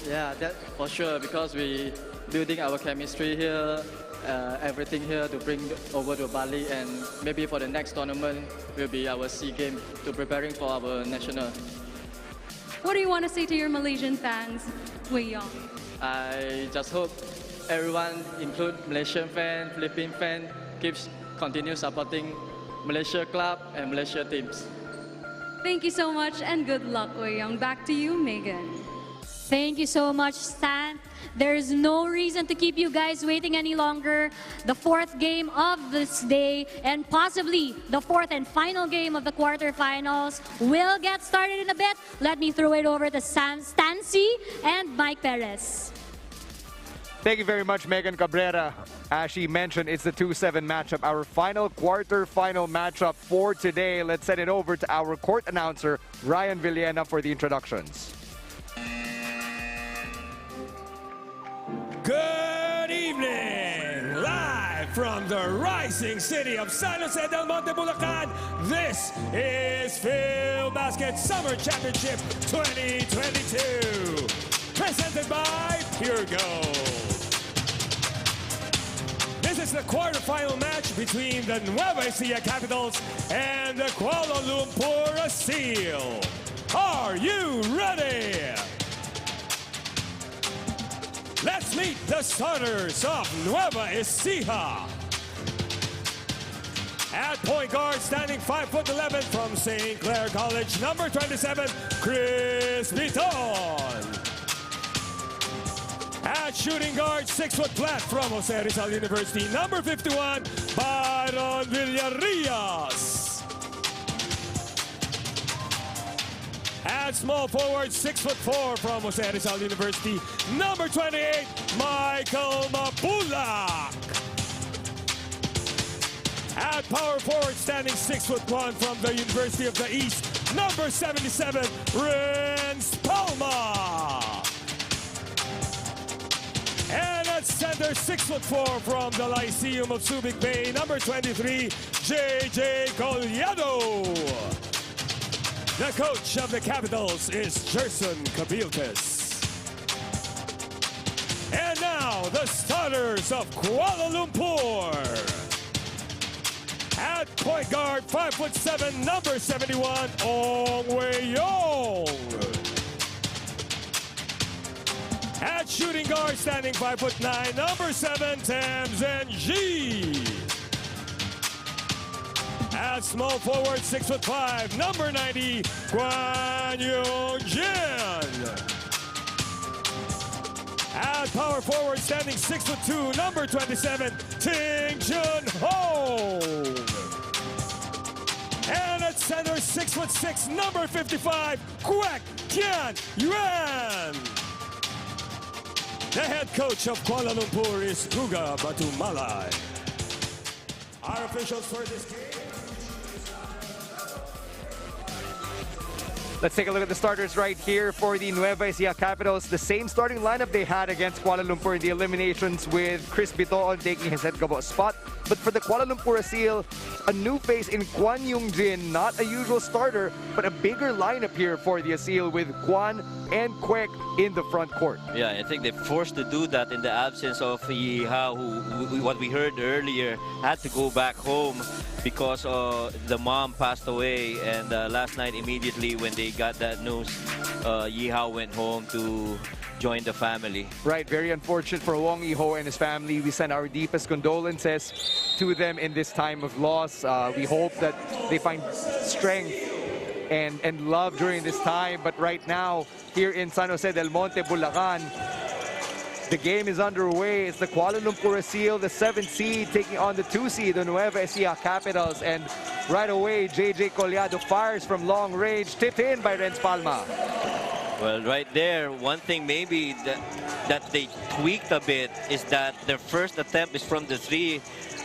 Yeah, that for sure, because we building our chemistry here, everything here to bring over to Bali, and maybe for the next tournament will be our SEA game to preparing for our national. What do you want to say to your Malaysian fans, Wei Yong? I just hope everyone, include Malaysian fan, Philippine fan, continue supporting Malaysia club and Malaysia teams. Thank you so much and good luck, Wei Yong. Back to you, Megan. Thank you so much, Stan. There's no reason to keep you guys waiting any longer. The fourth game of this day and possibly the fourth and final game of the quarterfinals will get started in a bit. Let me throw it over to Stancy and Mike Perez. Thank you very much, Megan Cabrera. As she mentioned, it's the 2-7 matchup, our final quarter-final matchup for today. Let's send it over to our court announcer, Ryan Villena, for the introductions. Good evening! Live from the rising city of San Jose del Monte, Bulacan, this is Phil Basket Summer Championship 2022. Presented by Pure Gold. This is the quarterfinal match between the Nueva Ecija Capitals and the Kuala Lumpur ASEEL. Are you ready? Let's meet the starters of Nueva Ecija. At point guard, standing 5'11" from St. Clair College, number 27, Chris Viton. At shooting guard, 6 foot flat from Jose Rizal University, number 51, Byron Villarreal. At small forward, 6'4" from Jose Rizal University, number 28, Michael Mabulac. At power forward, standing 6'1" from the University of the East, number 77, Renz Palma. And at center, 6'4" from the Lyceum of Subic Bay, number 23, JJ Collado. The coach of the Capitals is Gerson Cabilcas. And now, the starters of Kuala Lumpur. At point guard, 5'7", number 71, Ong Wei Yong. At shooting guard, standing 5'9", number 7, Tamzin G. At small forward, 6'5", number 90, Guan Yung Jin. At power forward, standing 6'2", number 27, Ting Chun Hong. And at center, 6'6", number 55, Kwek Tian Yuan. The head coach of Kuala Lumpur is Guga Batumalay. Our officials for this game. Let's take a look at the starters right here for the Nueva Ecija Capitals. The same starting lineup they had against Kuala Lumpur in the eliminations, with Chris Bitoon taking his head coach spot. But for the Kuala Lumpur ASEEL, a new face in Guan Yung Jin, not a usual starter, but a bigger lineup here for the ASEEL with Guan and Kwek in the front court. Yeah, I think they're forced to do that in the absence of Yiha, who, what we heard earlier, had to go back home because the mom passed away. And last night, immediately when they got that news, Yiha went home to join the family. Right, very unfortunate for Wong Yiho and his family. We send our deepest condolences to them in this time of loss. We hope that they find strength and love during this time. But right now, here in San Jose del Monte, Bulacan, the game is underway. It's the Kuala Lumpur ASEEL, the 7th seed, taking on the 2 seed, the Nueva Ecija Capitals. And right away, JJ Collado fires from long range, tipped in by Renz Palma. Well, right there, one thing maybe that they tweaked a bit is that their first attempt is from the 3,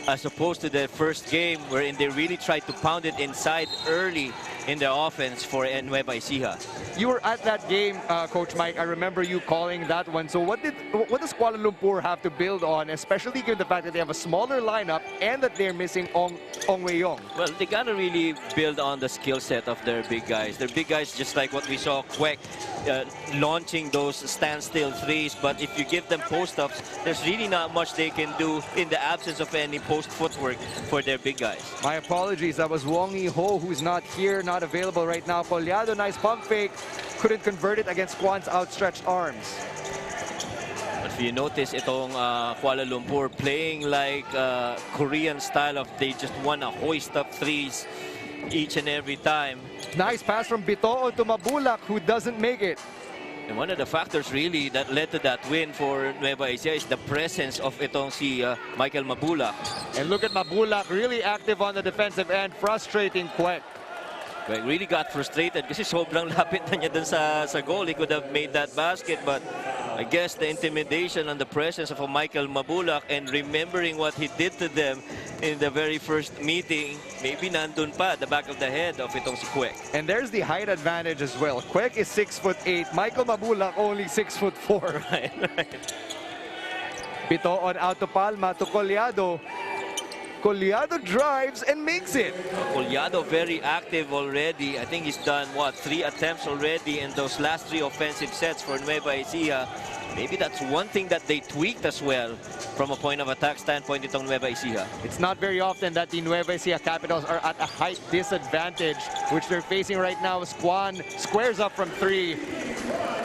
as opposed to their first game wherein they really tried to pound it inside early in their offense for Nueva Ecija. You were at that game, Coach Mike. I remember you calling that one. So what does Kuala Lumpur have to build on, especially given the fact that they have a smaller lineup and that they're missing Ong Wei-yong? Well, they gotta really build on the skill set of their big guys. Their big guys, just like what we saw, Quek launching those standstill threes. But if you give them post-ups, there's really not much they can do in the absence of any post footwork for their big guys. My apologies. That was Wong Yi-ho, who's not here, not available right now. Collado, nice pump fake. Couldn't convert it against Kwan's outstretched arms. But if you notice, itong Kuala Lumpur playing like Korean style of they just want to hoist up threes each and every time. Nice pass from Bitoon to Mabulac, who doesn't make it. And one of the factors really that led to that win for Nueva Ecija is the presence of itong si Michael Mabulac. And look at Mabulac, really active on the defensive end, frustrating Quek. Quek really got frustrated kasi sobrang lapit na niya dun sa goal. He could have made that basket, but I guess the intimidation and the presence of a Michael Mabulac and remembering what he did to them in the very first meeting, maybe nandun pa at the back of the head of itong si Quek. And there's the height advantage as well. Quek is 6'8", Michael Mabulac only 6'4". Right, right. Bitoon out to Palma to Collado. Collado drives and makes it. Collado very active already. I think he's done, what, 3 attempts already in those last 3 offensive sets for Nueva Ecija. Maybe that's one thing that they tweaked as well from a point of attack standpoint itong Nueva Ecija. It's not very often that the Nueva Ecija Capitals are at a height disadvantage, which they're facing right now as Kwan squares up from 3.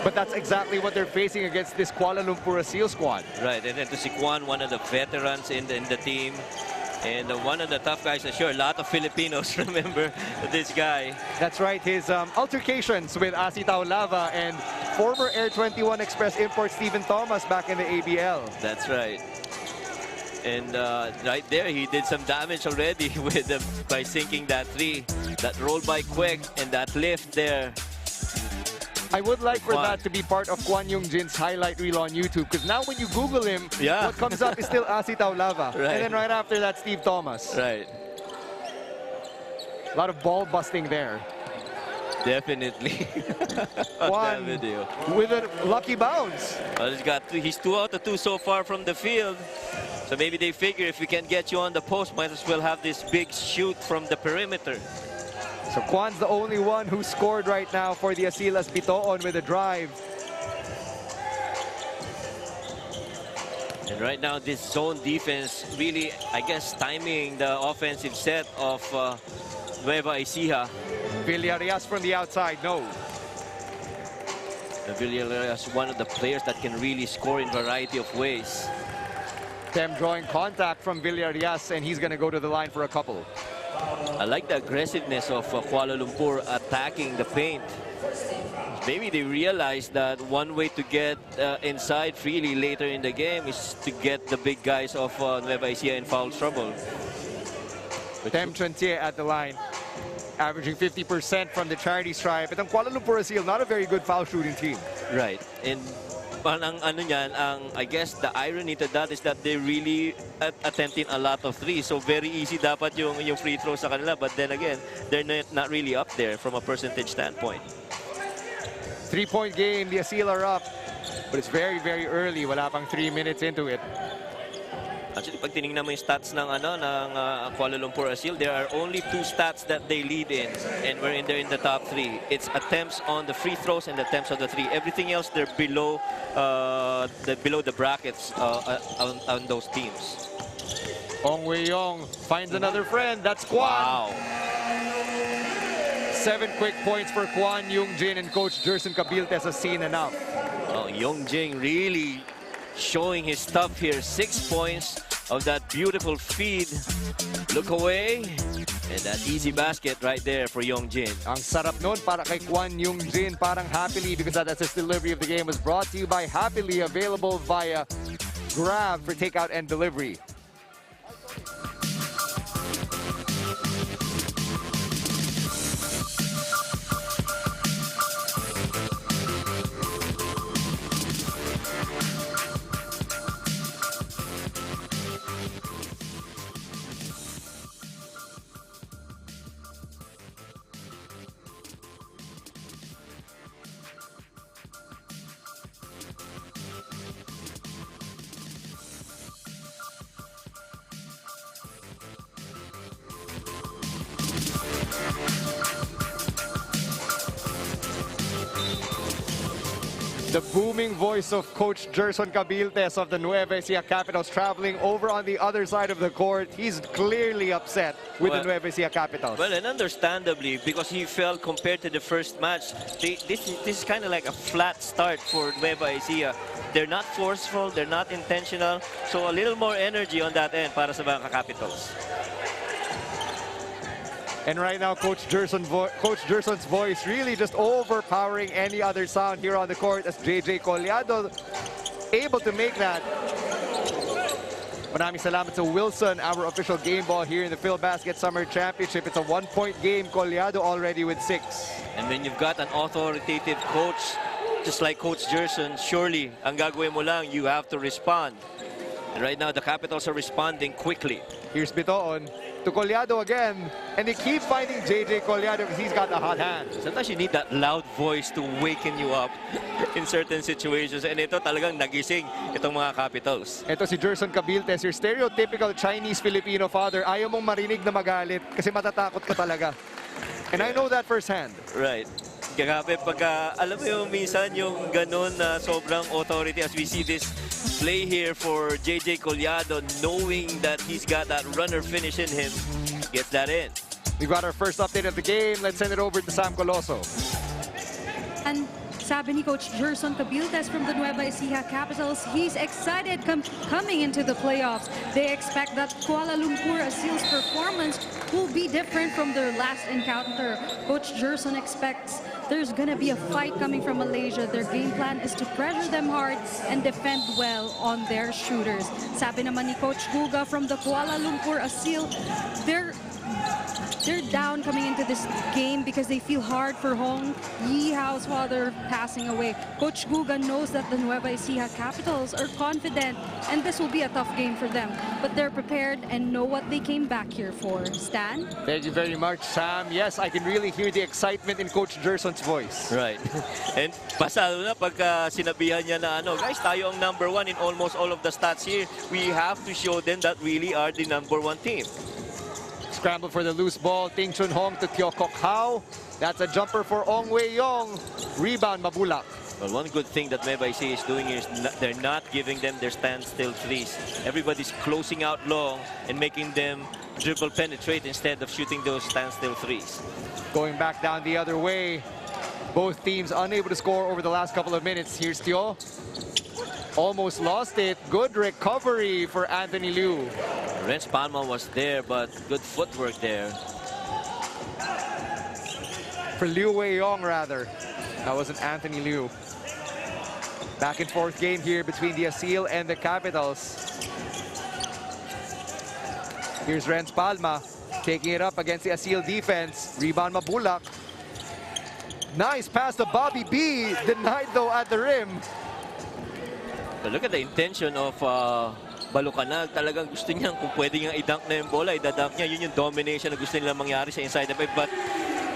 But that's exactly what they're facing against this Kuala Lumpur ASEEL squad. Right, and then to si Kwan, one of the veterans in the team. And one of the tough guys, I'm sure a lot of Filipinos remember this guy. That's right, his altercations with Asitao Lava and former Air 21 Express import Stephen Thomas back in the ABL. That's right. And right there, he did some damage already with by sinking that 3. That roll by Quek and that lift there. I would like for that to be part of Kwan Yung-jin's highlight reel on YouTube, because now when you Google him, what comes up is still Asitao Lava. Right. And then right after that, Steve Thomas. Right. A lot of ball busting there. Definitely. Kwan with a lucky bounce. Well, he's 2 out of 2 so far from the field. So maybe they figure if we can get you on the post, might as well have this big shoot from the perimeter. So Kwan's the only one who scored right now for the ASEEL's Bitoon with a drive. And right now, this zone defense really, I guess, timing the offensive set of Nueva Ecija. Villarias from the outside, no. Villarias is one of the players that can really score in a variety of ways. Them drawing contact from Villarias, and he's going to go to the line for a couple. I like the aggressiveness of Kuala Lumpur attacking the paint. Maybe they realize that one way to get inside freely later in the game is to get the big guys of Nueva Ecija in foul trouble. Tem Chuntie at the line, averaging 50% from the charity stripe. But Kuala Lumpur ASEEL, not a very good foul shooting team. Right. And I guess the irony to that is that they're really attempting a lot of threes. So very easy dapat yung free throws sa kanila. But then again, they're not really up there from a percentage standpoint. 3-point game, the ASEEL are up. But it's very, very early. Wala pang 3 minutes into it. Actually, pag tinignan mo yung stats ng Kuala Lumpur ASEEL, there are only 2 stats that they lead in, and we're in there in the top 3. It's attempts on the free throws and attempts on the 3. Everything else, they're below the brackets on those teams. Ong Wei-yong finds another friend. That's Kwan. Wow. 7 quick points for Kwan Yung-jin, and Coach Jerson Cabiltes has seen enough. Oh, Yung-jin really showing his stuff here. 6 points of that beautiful feed. Look away. And that easy basket right there for Yung-jin. Ang sarap nun para kay Kwan Yung-jin. Parang Happily, because that assist delivery of the game was brought to you by Happily, available via Grab for takeout and delivery. The booming voice of Coach Gerson Cabiltes of the Nueva Ecija Capitals traveling over on the other side of the court. He's clearly upset with the Nueva Ecija Capitals. Well, and understandably, because he felt compared to the first match, this is kind of like a flat start for Nueva Ecija. They're not forceful, they're not intentional, so a little more energy on that end para sa mga Capitals. And right now, Coach Gerson's voice really just overpowering any other sound here on the court as JJ Collado able to make that. Maraming salamat to Wilson, our official game ball here in the PhilBasket Summer Championship. It's a 1-point game. Collado already with 6. And when you've got an authoritative coach, just like Coach Gerson, surely ang gagawin mo lang, you have to respond. And right now, the Capitals are responding quickly. Here's Bitoon to Collado again, and they keep finding JJ Collado because he's got the hot hand. Sometimes you need that loud voice to waken you up in certain situations, and ito talagang nagising itong mga Capitals. Ito si Gerson Cabiltes, your stereotypical Chinese-Filipino father. Ayaw mong marinig na magalit kasi matatakot ka talaga. And I know that firsthand. Right. Grabe, pagka, alam mo yung minsan yung ganun na sobrang authority as we see this play here for JJ Collado, knowing that he's got that runner finish in him, gets that in. We've got our first update of the game. Let's send it over to Sam Coloso. And sabi ni Coach Gerson Cabiltes from the Nueva Ecija Capitals, he's excited coming into the playoffs. They expect that Kuala Lumpur ASEEL's performance will be different from their last encounter. Coach Gerson expects there's going to be a fight coming from Malaysia. Their game plan is to pressure them hard and defend well on their shooters. Sabi naman ni Coach Guga from the Kuala Lumpur ASEEL, they're down coming into this game because they feel hard for Hong Yihao's father passing away. Coach Guga knows that the Nueva Ecija Capitals are confident and this will be a tough game for them. But they're prepared and know what they came back here for. Stan? Thank you very much, Sam. Yes, I can really hear the excitement in Coach Gerson's voice. Right. And pasado na pagka sinabihan niya na guys, tayo ang #1 in almost all of the stats here. We have to show them that really are the #1 team. Scramble for the loose ball. Ting Chun Hong to Teo Kok Hao. That's a jumper for Ong Wei Yong. Rebound, Mabulac. Well, one good thing that Mei Mei is doing is they're not giving them their standstill threes. Everybody's closing out long and making them dribble penetrate instead of shooting those standstill threes. Going back down the other way. Both teams unable to score over the last couple of minutes. Here's Teo. Almost lost it. Good recovery for Anthony Liu. Renz Palma was there, but good footwork there. For Liu Wei Yong, rather. That wasn't Anthony Liu. Back and forth game here between the ASEEL and the Capitals. Here's Renz Palma taking it up against the ASEEL defense. Rebound Mabulac. Nice pass to Bobby B. Denied though at the rim. But look at the intention of Balucanag. Talagang gusto niyang kung pwede niyang i-dunk na yung bola, i-dunk niya. Yun yung domination na gusto nila mangyari sa inside the paint. But,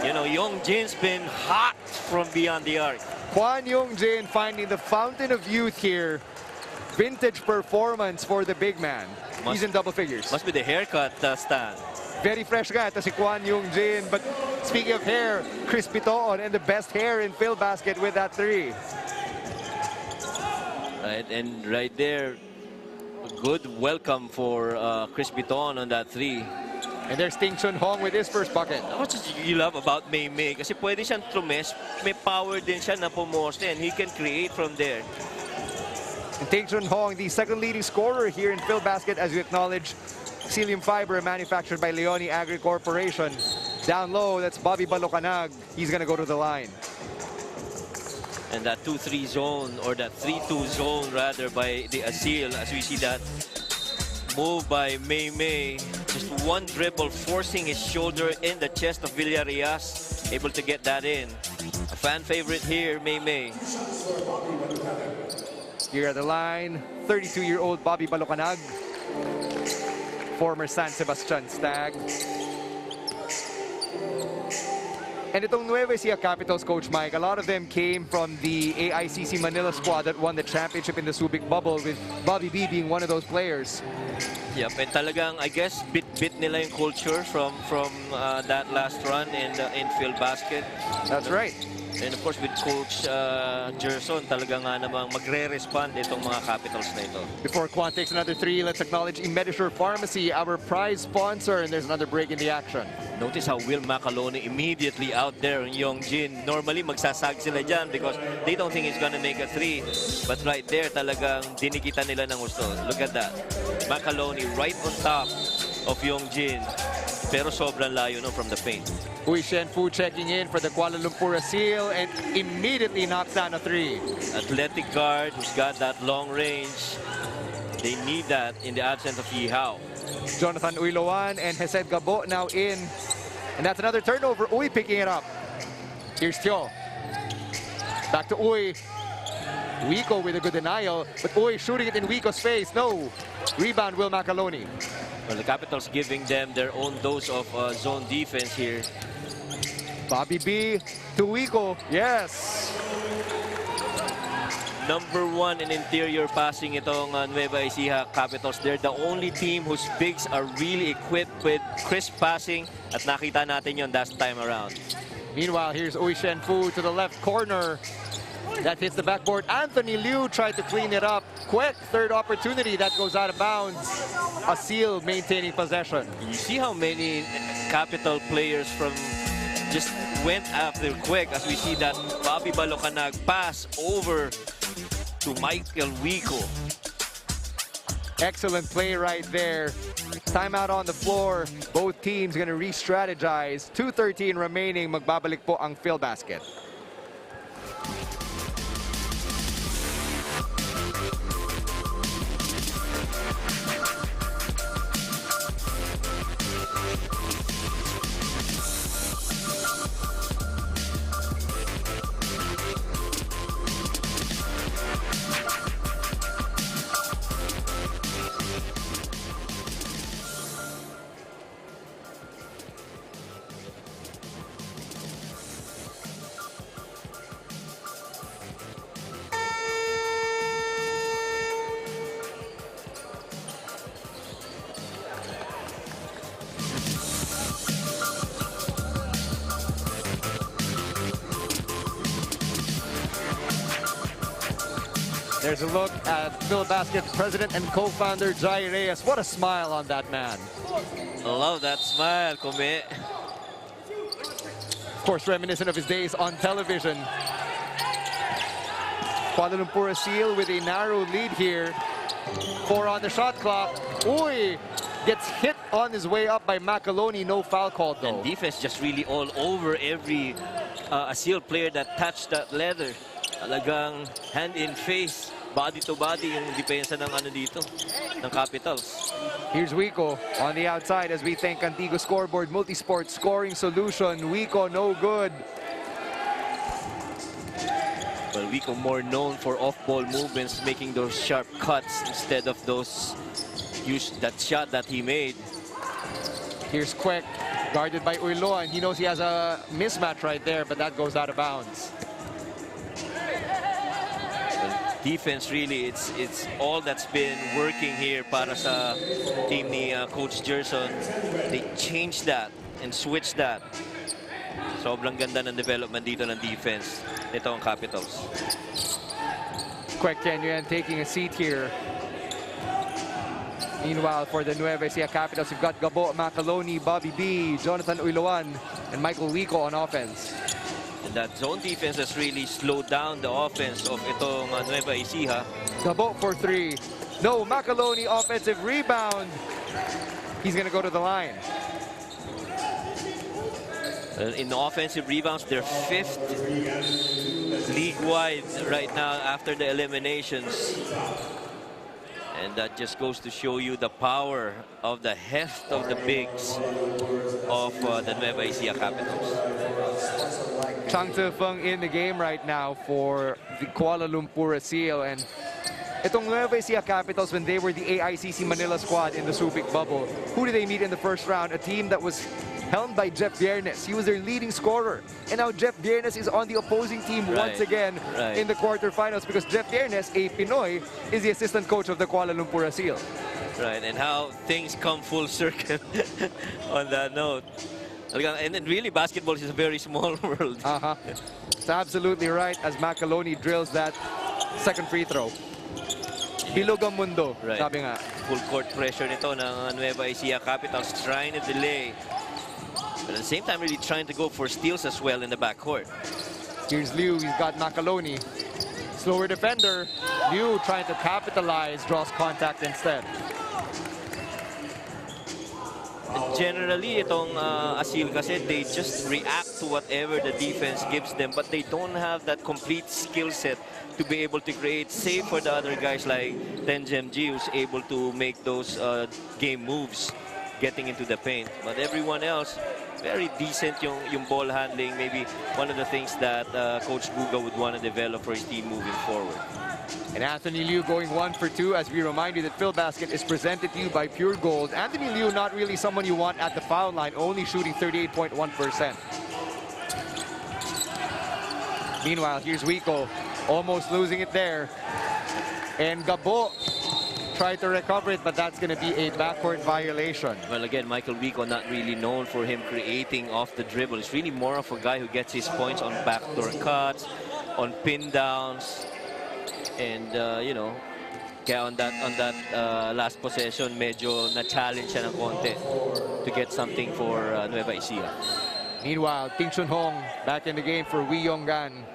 you know, Yong Jin's been hot from beyond the arc. Kwan Yong Jin finding the fountain of youth here. Vintage performance for the big man. He's in double figures. Must be the haircut, Stan. Very fresh guy. Ito si Kwan Yong Jin. But speaking of hair, Chris Bitoon and the best hair in PhilBasket with that 3. Right, and right there, a good welcome for Chris Bitoon on that 3. And there's Ting Chun Hong with his first bucket. What you love about Mei Mei? Kasi pwede siyang trumes, may power din siya na pumoste, and he can create from there. And Ting Chun Hong, the second leading scorer here in PhilBasket, as you acknowledge, Psyllium Fiber manufactured by Leone Agri Corporation. Down low, that's Bobby Balucanag. He's gonna go to the line. And that 2-3 zone, or that 3-2 zone rather, by the ASEEL, as we see that move by Mei Mei. Just one dribble, forcing his shoulder in the chest of Villarreal, able to get that in. A fan favorite here, Mei Mei. Here at the line, 32-year-old Bobby Balucanag, former San Sebastian Stag. And itong Nueva Ecija Capitals, Coach Mike, a lot of them came from the AICC Manila squad that won the championship in the Subic bubble, with Bobby B being one of those players. Yep, and talagang, I guess, bit nila yung culture from that last run in PhilBasket. That's right. And of course with Coach Gerson, talaga nga namang magre-respond itong mga Capitals na ito. Before Quan takes another three, let's acknowledge Medisure Pharmacy, our prize sponsor, and there's another break in the action. Notice how Will Macalone immediately out there in Yongjin. Normally magsasag sila dyan because they don't think he's gonna make a three. But right there talagang dinikita nila ng gusto. Look at that. Macalone right on top of Yongjin. Pero sobrang layo no from the paint. Hui Shenfu checking in for the Kuala Lumpur ASEEL and immediately knocks down a three. Athletic guard who's got that long range. They need that in the absence of Yi Hao. Jonathan Uiloan and Hesed Gabo now in. And that's another turnover. Uy picking it up. Here's Tio. Back to Uy. Wiko with a good denial, but Uy shooting it in Wiko's face. No. Rebound Will Macalone. Well, the Capitals giving them their own dose of zone defense here. Bobby B to Wiko. Yes. #1 in interior passing itong Nueva Ecija Capitals. They're the only team whose bigs are really equipped with crisp passing at nakita natin yon last time around. Meanwhile, here's Ui Shenfu to the left corner. That hits the backboard. Anthony Liu tried to clean it up. Quick third opportunity that goes out of bounds. ASEEL maintaining possession. You see how many Capital players from just went after quick as we see that Bobby Balocanag pass over to Michael Wiko. Excellent play right there. Timeout on the floor. Both teams going to re-strategize. 2:13 remaining. Magbabalik po ang field basket. There's a look at Phil Basket's president and co-founder, Jai Reyes. What a smile on that man. I love that smile, Kume. Of course, reminiscent of his days on television. Kuala Lumpur ASEEL with a narrow lead here. 4 on the shot clock. Uy gets hit on his way up by Macalone. No foul called though. And defense just really all over every ASEEL player that touched that leather. Talagang hand in face, body to body yung depensa ng ano dito, ng Capitals. Here's Wiko on the outside as we thank Antigua Scoreboard Multisport Scoring Solution. Wiko no good. Well, Wiko more known for off-ball movements, making those sharp cuts instead of those that shot that he made. Here's Quick, guarded by Uiloan. He knows he has a mismatch right there, but that goes out of bounds. Defense really, it's all that's been working here para sa team ni Coach Gerson. They changed that and switched that. Sobrang ganda ng development dito ng defense nito ang Capitals. Quick Kenyuan taking a seat here. Meanwhile, for the Nueva Ecija Capitals, you've got Gabo, Macalone, Bobby B, Jonathan Uiloan, and Michael Wiko on offense. And that zone defense has really slowed down the offense of itong Nueva Ecija. Gabo for 3. No, Macalone offensive rebound. He's going to go to the line. In offensive rebounds, they're 5th league-wide right now after the eliminations. And that just goes to show you the power of the heft of the bigs of the Nueva Ecija Capitals. Chang Tse-Feng in the game right now for the Kuala Lumpur ASEEL. And itong Nueva Ecija Capitals, when they were the AICC Manila squad in the Subic bubble, who did they meet in the first round? A team that was helmed by Jeff Viernes. He was their leading scorer. And now Jeff Viernes is on the opposing team once again in the quarterfinals because Jeff Viernes, a Pinoy, is the assistant coach of the Kuala Lumpur ASEEL. Right, and how things come full circle on that note. And then really, basketball is a very small world. It's absolutely right as Macaloni drills that second free throw. Bilog ang mundo, Right. sabi nga. Full court pressure nito ng Nueva Ecija Capitals, trying to delay. But at the same time, really trying to go for steals as well in the backcourt. Here's Liu, he's got Macaloni. Slower defender. Liu trying to capitalize, draws contact instead. Generally, itong ASEEL kasi, they just react to whatever the defense gives them, but they don't have that complete skill set to be able to create, save for the other guys like Tenjem G, who's able to make those game moves, getting into the paint. But everyone else, very decent yung ball handling. Maybe one of the things that Coach Guga would want to develop for his team moving forward. And Anthony Liu going 1 for 2 as we remind you that Phil Basket is presented to you by Pure Gold. Anthony Liu, not really someone you want at the foul line, only shooting 38.1%. Meanwhile, here's Wico, almost losing it there. And Gabo tried to recover it, but that's going to be a backcourt violation. Well, again, Michael Wico not really known for him creating off the dribble. It's really more of a guy who gets his points on backdoor cuts, on pin downs. And you know, kaya on that last possession, medyo na-challenge siya ng konti to get something for Nueva Ecija. Meanwhile, Ting Chun Hong back in the game for Wee Yong Gan.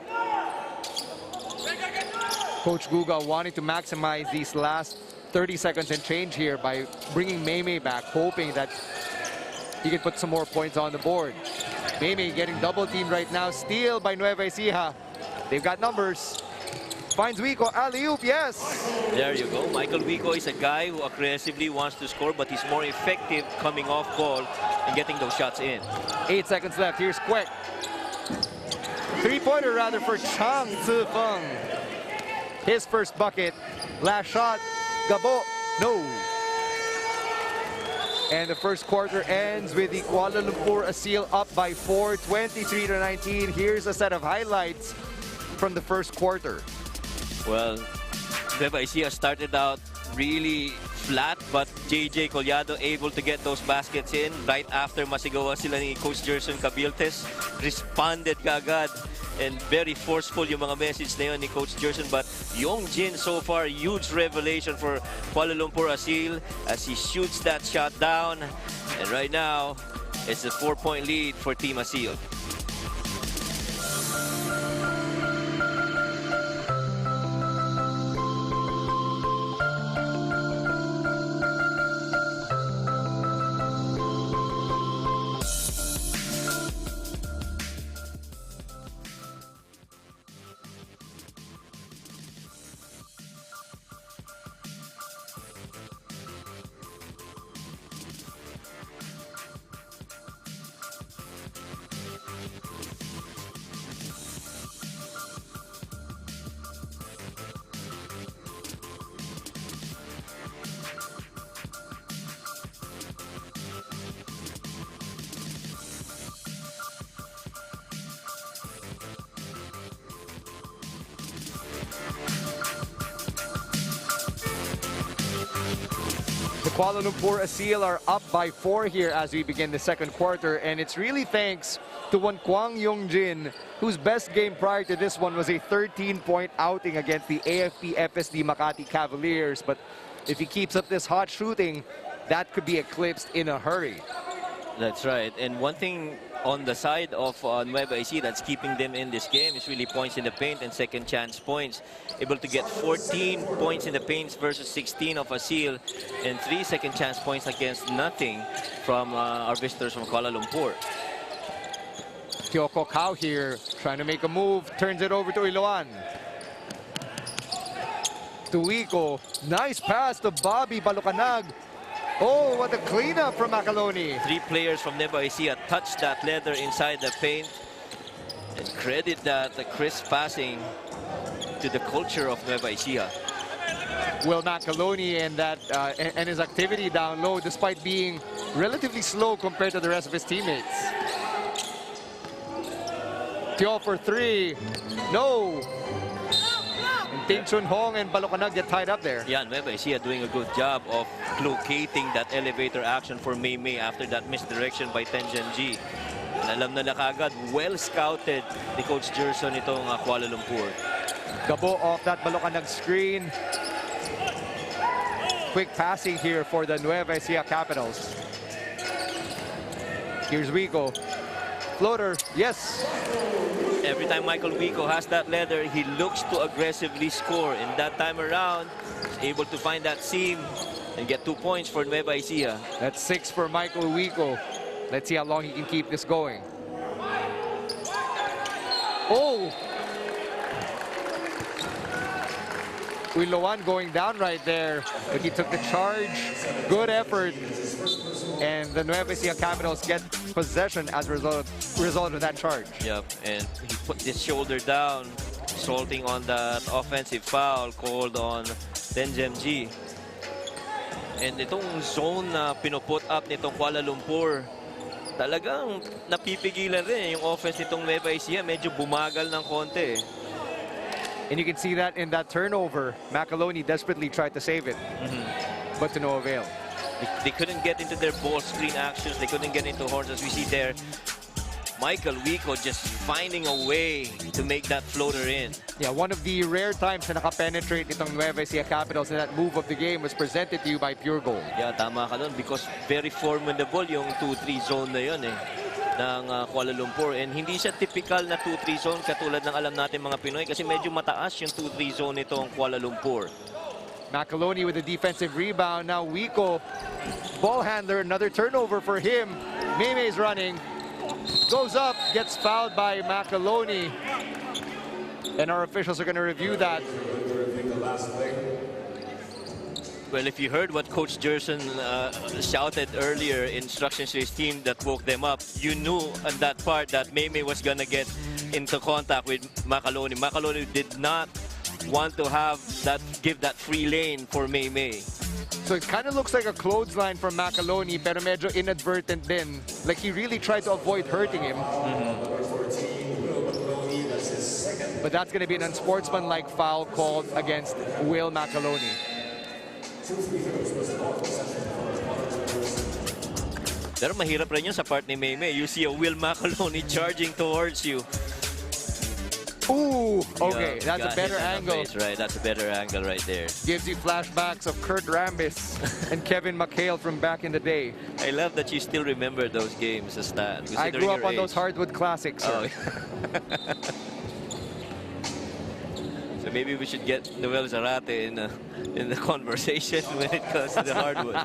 Coach Guga wanting to maximize these last 30 seconds and change here by bringing Mei Mei back, hoping that he can put some more points on the board. Mei Mei getting double teamed right now. Steal by Nueva Ecija. They've got numbers. Finds Wico, alley-oop, yes! There you go. Michael Wico is a guy who aggressively wants to score, but he's more effective coming off ball and getting those shots in. 8 seconds left. Here's Kwek. Three-pointer rather for Chang Zifeng. His first bucket. Last shot. Gabo, no. And the first quarter ends with the Kuala Lumpur ASEEL up by 4, 23-19. Here's a set of highlights from the first quarter. Well, Nueva Ecija started out really flat, but JJ Collado able to get those baskets in right after masigawa sila ni Coach Gerson Cabiltes. Responded kaagad and very forceful yung mga message na yun ni Coach Gerson. But Yong Jin so far, huge revelation for Kuala Lumpur ASEEL as he shoots that shot down. And right now, it's a 4-point lead for Team ASEEL. The Kuala Lumpur ASEEL are up by 4 here as we begin the second quarter, and it's really thanks to one Kwang Yong Jin, whose best game prior to this one was a 13-point outing against the AFP FSD Makati Cavaliers. But if he keeps up this hot shooting, that could be eclipsed in a hurry. That's right. And one thing on the side of Nueva Ecija that's keeping them in this game is really points in the paint and second chance points. Able to get 14 points in the paint versus 16 of ASEEL and 3 second chance points against nothing from our visitors from Kuala Lumpur. Kyoko Kao here trying to make a move, turns it over to Iloan. To Wico, nice pass to Bobby Balucanag. Oh, what a cleanup from Macaloni. 3 players from Nueva Ecija touched that leather inside the paint. And credit that the crisp passing to the culture of Nueva Ecija. Will Macaloni and that and his activity down low, despite being relatively slow compared to the rest of his teammates. Teo for 3, no. And Ting Chun Hong and Balocanag get tied up there. Yeah, Nueva Ecija doing a good job of locating that elevator action for Mei Mei after that misdirection by Tenjin. Alam na kagad, well scouted ni Coach Gerson itong Kuala Lumpur. Gabo off that Balocanag screen. Quick passing here for the Nueva Ecija Capitals. Here's Wico. Floater, yes. Every time Michael Wico has that leather, he looks to aggressively score. And that time around, he's able to find that seam and get 2 points for Nueva Ecija. That's 6 for Michael Wico. Let's see how long he can keep this going. Oh! Uiloan going down right there, but he took the charge. Good effort. And the Nueva Ecija Capitals get possession as a result of that charge. Yep, and he put his shoulder down, resulting on that offensive foul called on Tenjin. And itong zone na pinuput up nitong Kuala Lumpur, talagang napipigilan rin yung offense nitong Nueva Ecija. Medyo bumagal ng konti. And you can see that in that turnover. Macaloni desperately tried to save it, but to no avail. They couldn't get into their ball screen actions. They couldn't get into horns, as we see there. Michael Wico just finding a way to make that floater in. Yeah, one of the rare times na naka-penetrate itong Nueva Ecija Capitals, and that move of the game was presented to you by Pure Gold. Yeah, tama ka doon because very formidable yung 2-3 zone na yun ng Kuala Lumpur. And hindi siya typical na 2-3 zone katulad ng alam natin mga Pinoy kasi medyo mataas yung 2-3 zone nitong Kuala Lumpur. Macaloni with a defensive rebound. Now Wico, ball handler, another turnover for him. Mei Mei's running. Goes up, gets fouled by Macaloni. And our officials are going to review that. Well, if you heard what Coach Gerson shouted earlier, instructions to his team that woke them up, you knew on that part that Mei Mei was going to get into contact with Macaloni. Macaloni did not want to have that, give that free lane for Mei Mei. So it kind of looks like a clothesline from Macaloni, pero medyo inadvertent din. Like he really tried to avoid hurting him. But that's going to be an unsportsmanlike foul called against Will Macaloni. Pero mahirap rin yun sa part ni Mei Mei. You see a Will Macaloni charging towards you. Ooh, okay, that's a better angle. Right, that's a better angle right there. Gives you flashbacks of Kurt Rambis and Kevin McHale from back in the day. I love that you still remember those games, Stan. I grew up on those hardwood classics. Oh. So maybe we should get Noel Zarate in the conversation when it comes to the hardwood.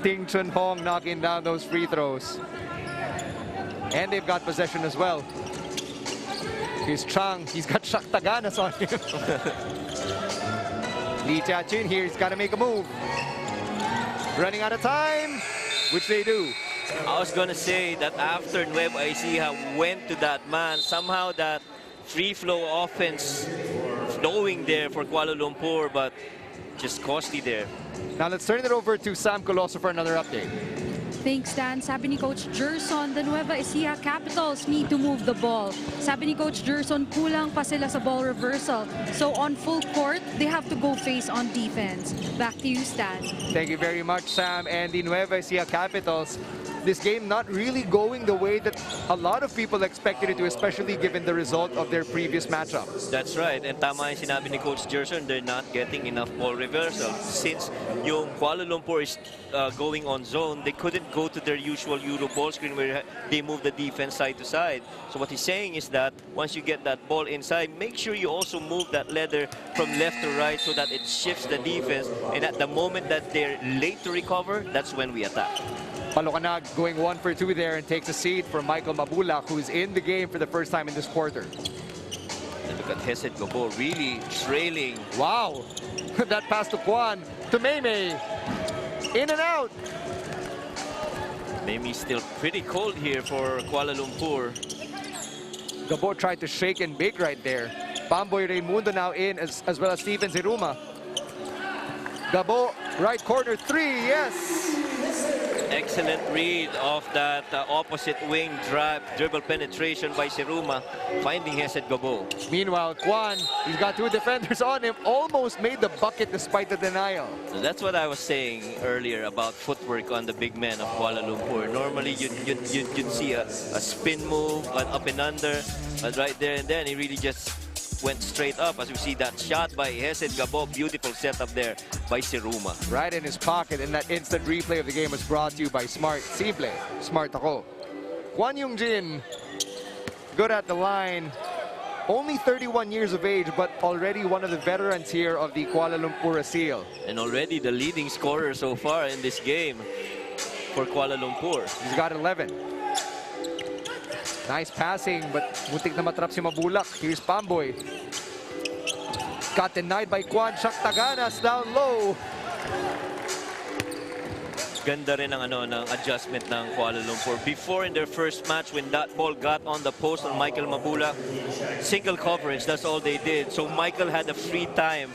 Ting Chun Hong knocking down those free throws. And they've got possession as well. Here's Chang. He's got Shaktaganas on him. Lee Chia-Chin here. He's got to make a move. Running out of time, which they do. I was going to say that after Nueva Ecija went to that man, somehow that free flow offense flowing there for Kuala Lumpur, but just costly there. Now let's turn it over to Sam Coloso for another update. Thanks, Dan. Sabi ni Coach Gerson, the Nueva Ecija Capitals need to move the ball. Sabi ni Coach Gerson, kulang pa sila sa ball reversal. So on full court, they have to go face on defense. Back to you, Stan. Thank you very much, Sam. And the Nueva Ecija Capitals, this game not really going the way that a lot of people expected it to, especially given the result of their previous matchup. That's right. And tama yung sinabi ni Coach Gerson, they're not getting enough ball reversal. Since yung Kuala Lumpur is going on zone, they couldn't go to their usual Euro ball screen where they move the defense side to side. So what he's saying is that once you get that ball inside, make sure you also move that leather from left to right so that it shifts the defense. And at the moment that they're late to recover, that's when we attack. Balocanag going 1 for 2 there and takes a seat for Michael Mabulac, who's in the game for the first time in this quarter. And look at Hesed Gabo really trailing. Wow, that pass to Kwan, to Mei Mei. In and out. Mei Mei's still pretty cold here for Kuala Lumpur. Gabo tried to shake and bake right there. Bamboy Raimundo now in as well as Steven Ziruma. Gabo, right corner 3, yes. Excellent read of that opposite wing dribble penetration by Siruma, finding Hesed Gabo. Meanwhile, Kwan, he's got two defenders on him, almost made the bucket despite the denial. That's what I was saying earlier about footwork on the big men of Kuala Lumpur. Normally, you'd see a spin move, an up and under, but right there and then he really just went straight up. As we see that shot by Hesed Gabo, beautiful setup there by Siruma. Right in his pocket, and that instant replay of the game was brought to you by Smart. Simple, Smart ako. Kwan Yung-jin, good at the line. Only 31 years of age, but already one of the veterans here of the Kuala Lumpur ASEEL. And already the leading scorer so far in this game for Kuala Lumpur. He's got 11. Nice passing, but muntik na matrap si Mabulac. Here's Pamboy. Got denied by Kwan. Shaktaganas down low. Ganda rin ang adjustment ng Kuala Lumpur. Before in their first match, when that ball got on the post on Michael Mabulac, single coverage, that's all they did. So Michael had a free time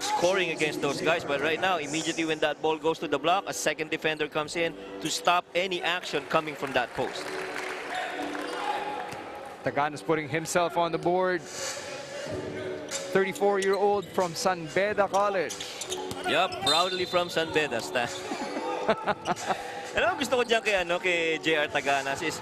scoring against those guys. But right now, immediately when that ball goes to the block, a second defender comes in to stop any action coming from that post. Taganas putting himself on the board. 34-year-old from San Beda College. Yup, proudly from San Beda, Stan. Alam, gusto ko dyan kay JR Taganas is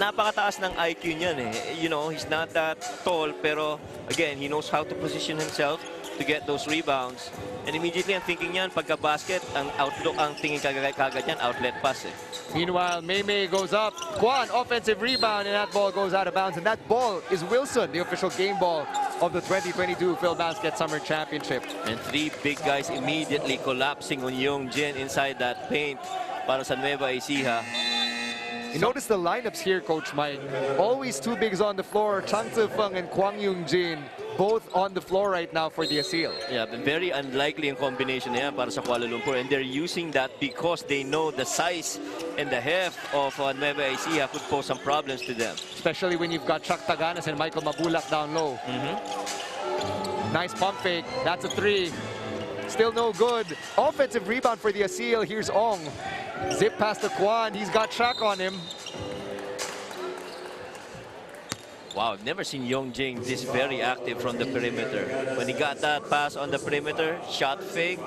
napakataas ng IQ niyan eh. You know, he's not that tall, pero again, he knows how to position himself to get those rebounds. And immediately, ang thinking niyan, pagka-basket, ang outlook, ang tingin kagad niyan, outlet pass eh. Meanwhile, Mei Mei goes up. Kwan, offensive rebound, and that ball goes out of bounds. And that ball is Wilson, the official game ball of the 2022 PhilBasket Summer Championship. And three big guys immediately collapsing on Yung-jin inside that paint para sa Nueva Ecija. You notice the lineups here, Coach Mike. Always two bigs on the floor, Chang Tze-Feng and Kwang Yung-jin, both on the floor right now for the ASEEL. Yeah, very unlikely ang combination na yan para sa Kuala Lumpur. And they're using that because they know the size and the heft of Nueva Ecija could pose some problems to them. Especially when you've got Chuck Taganas and Michael Mabulac down low. Nice pump fake. That's a three. Still no good. Offensive rebound for the ASEEL. Here's Ong. Zip past the Kwan. He's got Shaq on him. Wow, I've never seen Yung-jin this very active from the perimeter. When he got that pass on the perimeter, shot fake,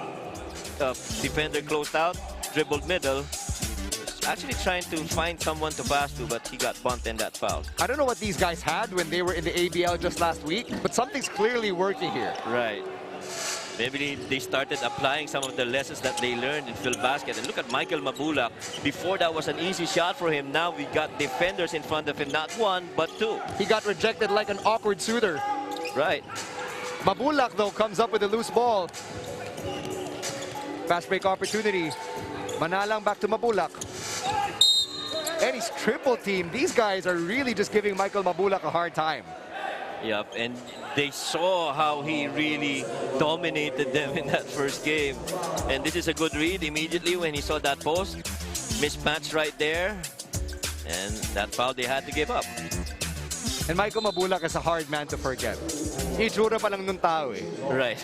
defender closed out, dribbled middle. Actually trying to find someone to pass to, but he got bumped and that foul. I don't know what these guys had when they were in the ABL just last week, but something's clearly working here. Right. Maybe they started applying some of the lessons that they learned in PhilBasket. And look at Michael Mabulac. Before that was an easy shot for him. Now we got defenders in front of him. Not one, but two. He got rejected like an awkward suitor. Right. Mabulac, though, comes up with a loose ball. Fast break opportunity. Manalang back to Mabulac. And he's triple teamed. These guys are really just giving Michael Mabulac a hard time. Yep, and they saw how he really dominated them in that first game. And this is a good read immediately when he saw that post. Mismatch right there. And that foul they had to give up. And Michael Mabulac is a hard man to forget. Itsura pa lang nung tao eh. Right.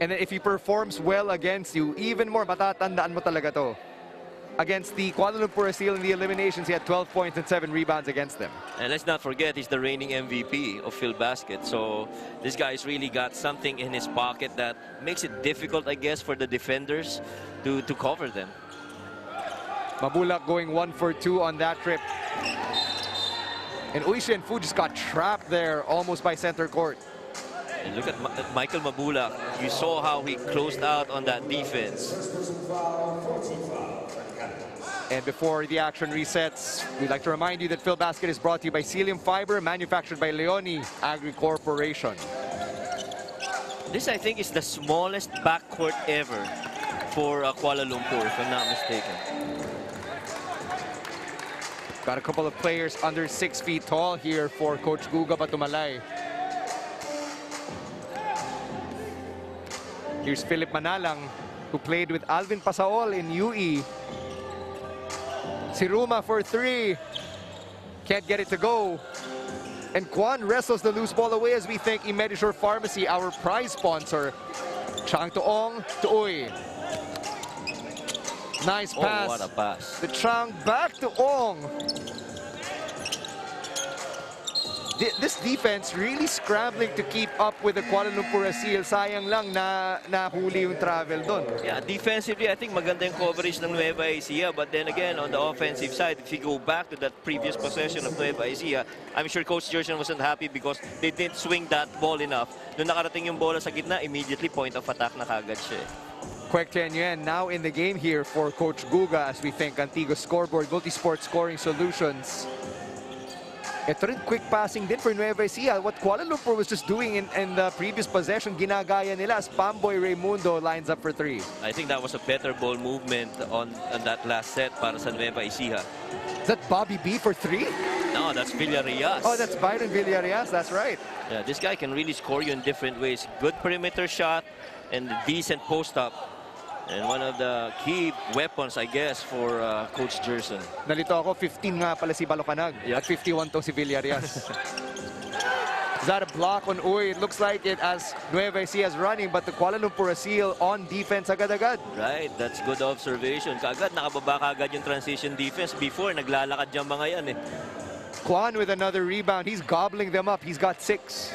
And then if he performs well against you, even more, matatandaan mo talaga to. Against the Kuala Lumpur ASEEL in the eliminations, he had 12 points and 7 rebounds against them. And let's not forget, he's the reigning MVP of PhilBasket. So this guy's really got something in his pocket that makes it difficult, I guess, for the defenders to cover them. Mabulac going 1 for 2 on that trip. And Uishen Fu just got trapped there almost by center court. And look at Michael Mabulac. You saw how he closed out on that defense. And before the action resets, we'd like to remind you that PhilBasket is brought to you by Celium Fiber, manufactured by Leone Agri Corporation. This, I think, is the smallest backcourt ever for Kuala Lumpur, if I'm not mistaken. Got a couple of players under 6 feet tall here for Coach Guga Batumalay. Here's Philip Manalang, who played with Alvin Pasaol in UE. Siruma for 3. Can't get it to go. And Kwan wrestles the loose ball away as we thank Imedisure Pharmacy, our prize sponsor, Chang to Ong to Uy. Nice pass. Oh, what a pass. The Chang back to Ong. This defense really scrambling to keep up with the Kuala Lumpur ASEEL. Sayang lang na nahuli yung travel doon. Yeah, defensively, I think maganda yung coverage ng Nueva Ecija. But then again, on the offensive side, if you go back to that previous possession of Nueva Ecija, I'm sure Coach Jerson wasn't happy because they didn't swing that ball enough. Nung nakarating yung bola sa gitna, immediately point of attack na kagad siya. Kwek Tian Yuan now in the game here for Coach Guga as we think Antigua Scoreboard, multi-sport scoring solutions. Ito rin quick passing din for Nueva Ecija. What Kuala Lumpur was just doing in the previous possession, ginagaya nila as Pamboy Raimundo lines up for 3. I think that was a better ball movement on that last set para sa Nueva Ecija. Is that Bobby B for 3? No, that's Villarreal. Oh, that's Byron Villarreal, that's right. Yeah, this guy can really score you in different ways. Good perimeter shot and a decent post-up. And one of the key weapons, I guess, for Coach Jerson. Nalito ako, 15 nga pala si Balocanag. Yep. At 51 to si Villarreal. Is that a block on Uy? It looks like it as Nueva Ecija is running, but the Kuala Lumpur ASEEL on defense agad-agad. Right, that's good observation. Kaagad, nakababa kaagad yung transition defense. Before, naglalakad yung mga yan eh. Kwan with another rebound. He's gobbling them up. He's got 6.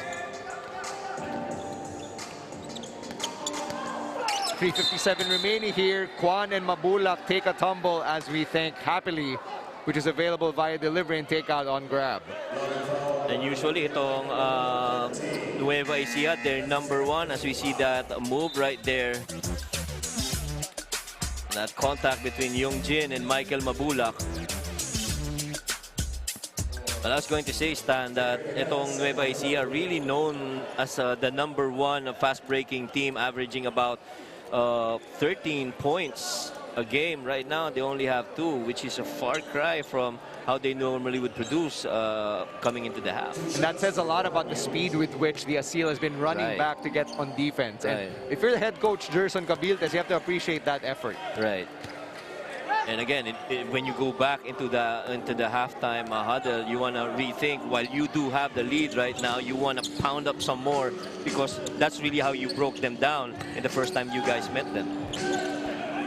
3:57 remaining here. Kwan and Mabulac take a tumble as we think happily, which is available via delivery and takeout on grab. And usually itong Nueva Ecija, they're #1 as we see that move right there. That contact between Yongjin and Michael Mabulac. But I was going to say, Stan, that itong Nueva Ecija really known as the #1 fast-breaking team, averaging about 13 points a game. Right now, they only have 2, which is a far cry from how they normally would produce coming into the half. And that says a lot about the speed with which the ASEEL has been running back to get on defense. And if you're the head coach, Jerson Cabiltes, you have to appreciate that effort. Right. And again, when you go back into the halftime huddle, you want to rethink. While you do have the lead right now, you want to pound up some more because that's really how you broke them down in the first time you guys met them.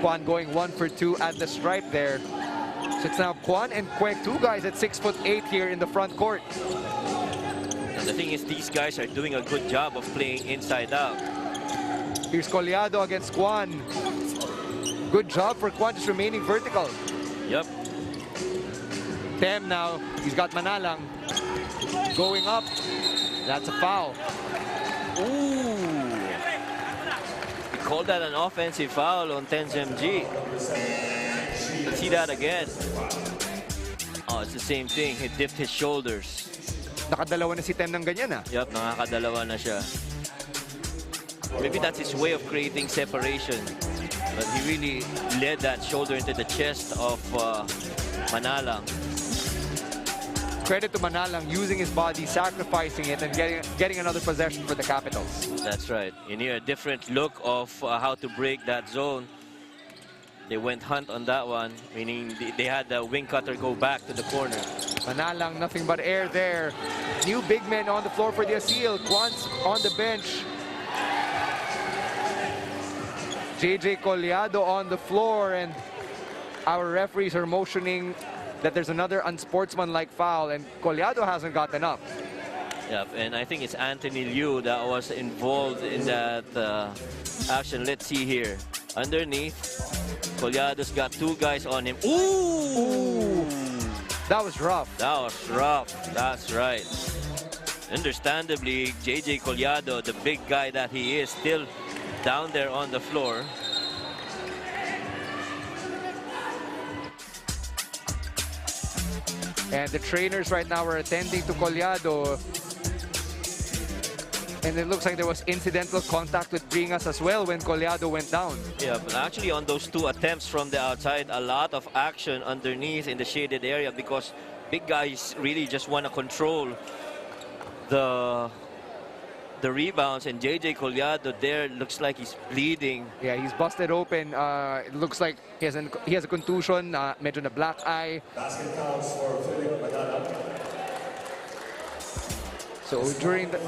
Kwan going 1 for 2 at the stripe there. So it's now Kwan and Kwek, 2 guys at 6'8" here in the front court. And the thing is, these guys are doing a good job of playing inside out. Here's Collado against Kwan. Good job for Kwan, just remaining vertical. Yep. Tem now, he's got Manalang. Going up, that's a foul. Ooh. We called that an offensive foul on TenZMG. Let's see that again. Oh, it's the same thing. He dipped his shoulders. Nakadalawa na si Tem ng ganyan ah. Yep, nakakadalawa na siya. Maybe that's his way of creating separation. But he really led that shoulder into the chest of Manalang. Credit to Manalang using his body, sacrificing it, and getting another possession for the Capitals. That's right. You need a different look of how to break that zone. They went hunt on that one, meaning they had the wing cutter go back to the corner. Manalang, nothing but air there. New big men on the floor for the ASEEL. Kwan's on the bench. JJ Collado on the floor, and our referees are motioning that there's another unsportsmanlike foul, and Collado hasn't gotten up. Yep, and I think it's Anthony Liu that was involved in that action. Let's see here. Underneath, Collado's got 2 guys on him. Ooh! That was rough. That was rough. That's right. Understandably, JJ Collado, the big guy that he is, still down there on the floor. And the trainers right now are attending to Collado. And it looks like there was incidental contact with Bringas as well when Collado went down. Yeah, but actually on those 2 attempts from the outside, a lot of action underneath in the shaded area because big guys really just want to control the rebounds, and JJ Collado there looks like he's bleeding. Yeah, he's busted open. It looks like he has a contusion, medyo na black eye. So during the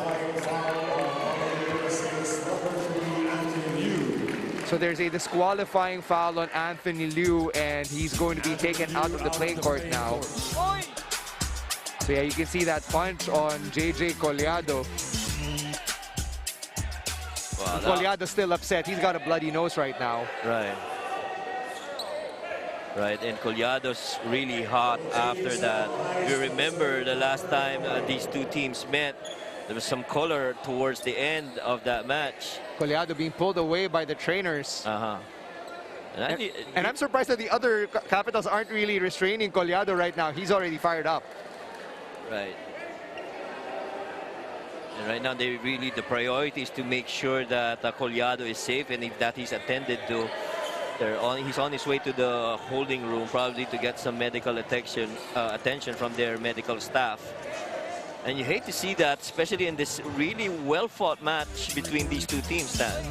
So there's a disqualifying foul on Anthony Liu, and he's going to be taken out of the playing court now. So yeah, you can see that punch on JJ Collado. Wow, Collado still upset. He's got a bloody nose right now. Right. Right, and Collado's really hot after that. We remember the last time these two teams met, there was some color towards the end of that match. Collado being pulled away by the trainers. And I'm surprised that the other Capitals aren't really restraining Collado right now. He's already fired up. Right. And right now, the priority is to make sure that Collado is safe, and if that is attended to, he's on his way to the holding room, probably to get some medical attention from their medical staff. And you hate to see that, especially in this really well-fought match between these two teams, Stan.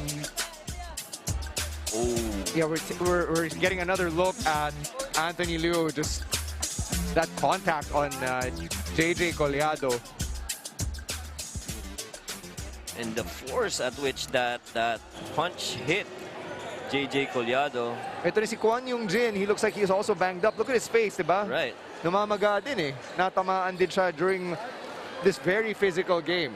Oh. Yeah, we're getting another look at Anthony Liu, just that contact on JJ Collado. And the force at which that punch hit JJ Collado. Ito na si Kwon Yung Jin. He looks like he's also banged up. Look at his face, diba? Right. Namamaga din eh. Natamaan din siya during this very physical game.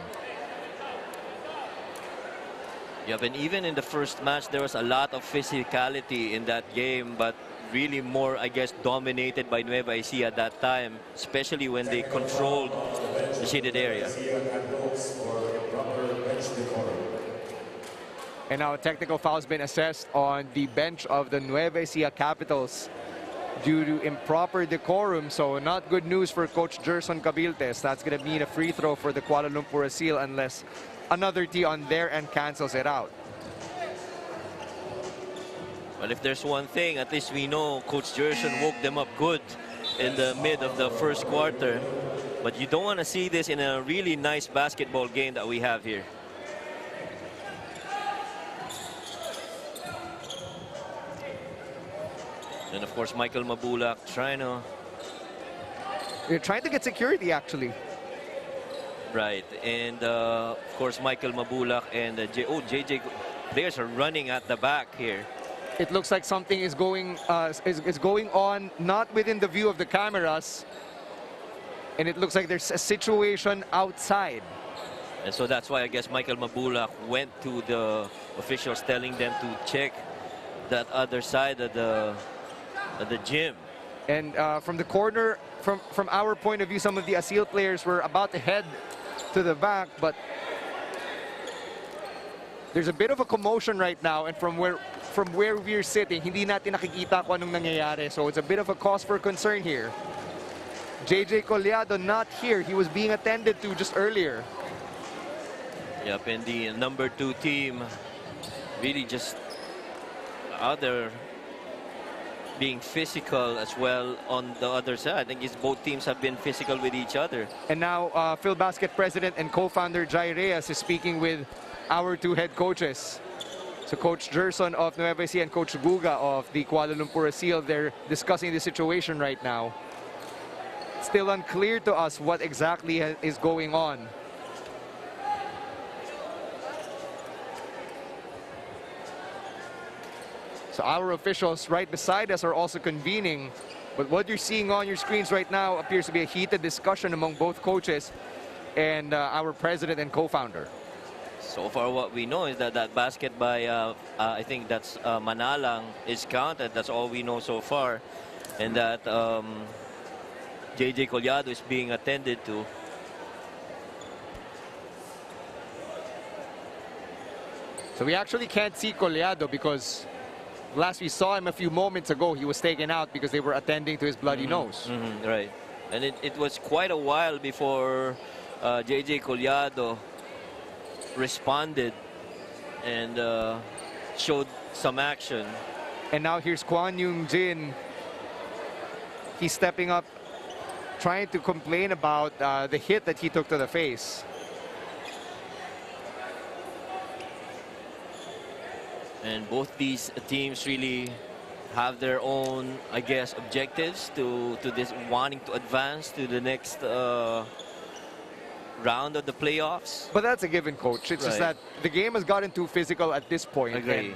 Yep, and even in the first match, there was a lot of physicality in that game, but really more, I guess, dominated by Nueva Ecija at that time, especially when they controlled the shaded area. And now a technical foul has been assessed on the bench of the Nueva Ecija Capitals due to improper decorum. So not good news for Coach Gerson Cabiltes. That's going to mean a free throw for the Kuala Lumpur ASEEL unless another tee on their end cancels it out. Well, if there's one thing, at least we know Coach Gerson woke them up good in the mid of the first quarter. But you don't want to see this in a really nice basketball game that we have here. And of course, Michael Mabulac trying to... They're trying to get security, actually. Right, and of course, Michael Mabulac and JJ players are running at the back here. It looks like something is going on, not within the view of the cameras. And it looks like there's a situation outside. And so that's why I guess Michael Mabulac went to the officials, telling them to check that other side of the gym. And from the corner, from our point of view, some of the ASEEL players were about to head to the back, but there's a bit of a commotion right now, and from where we're sitting, hindi natin nakikita kung anong nangyayari. So it's a bit of a cause for concern here. JJ Collado not here. He was being attended to just earlier. Yep, and the number 2 team really just out there being physical as well on the other side. I think both teams have been physical with each other. And now PhilBasket president and co-founder Jai Reyes is speaking with our 2 head coaches. So Coach Gerson of Nueva Ecija and Coach Guga of the Kuala Lumpur ASEEL, they're discussing the situation right now. Still unclear to us what exactly is going on. So our officials right beside us are also convening. But what you're seeing on your screens right now appears to be a heated discussion among both coaches and our president and co-founder. So far, what we know is that that basket by, I think that's Manalang, is counted. That's all we know so far. And that JJ Collado is being attended to. So we actually can't see Collado because last we saw him a few moments ago, he was taken out because they were attending to his bloody nose. Right. And it was quite a while before JJ Collado responded and showed some action. And now here's Kwon Yung Jin. He's stepping up, trying to complain about the hit that he took to the face. And both these teams really have their own, I guess, objectives to this, wanting to advance to the next round of the playoffs. But that's a given, coach. It's just that the game has gotten too physical at this point. Agree.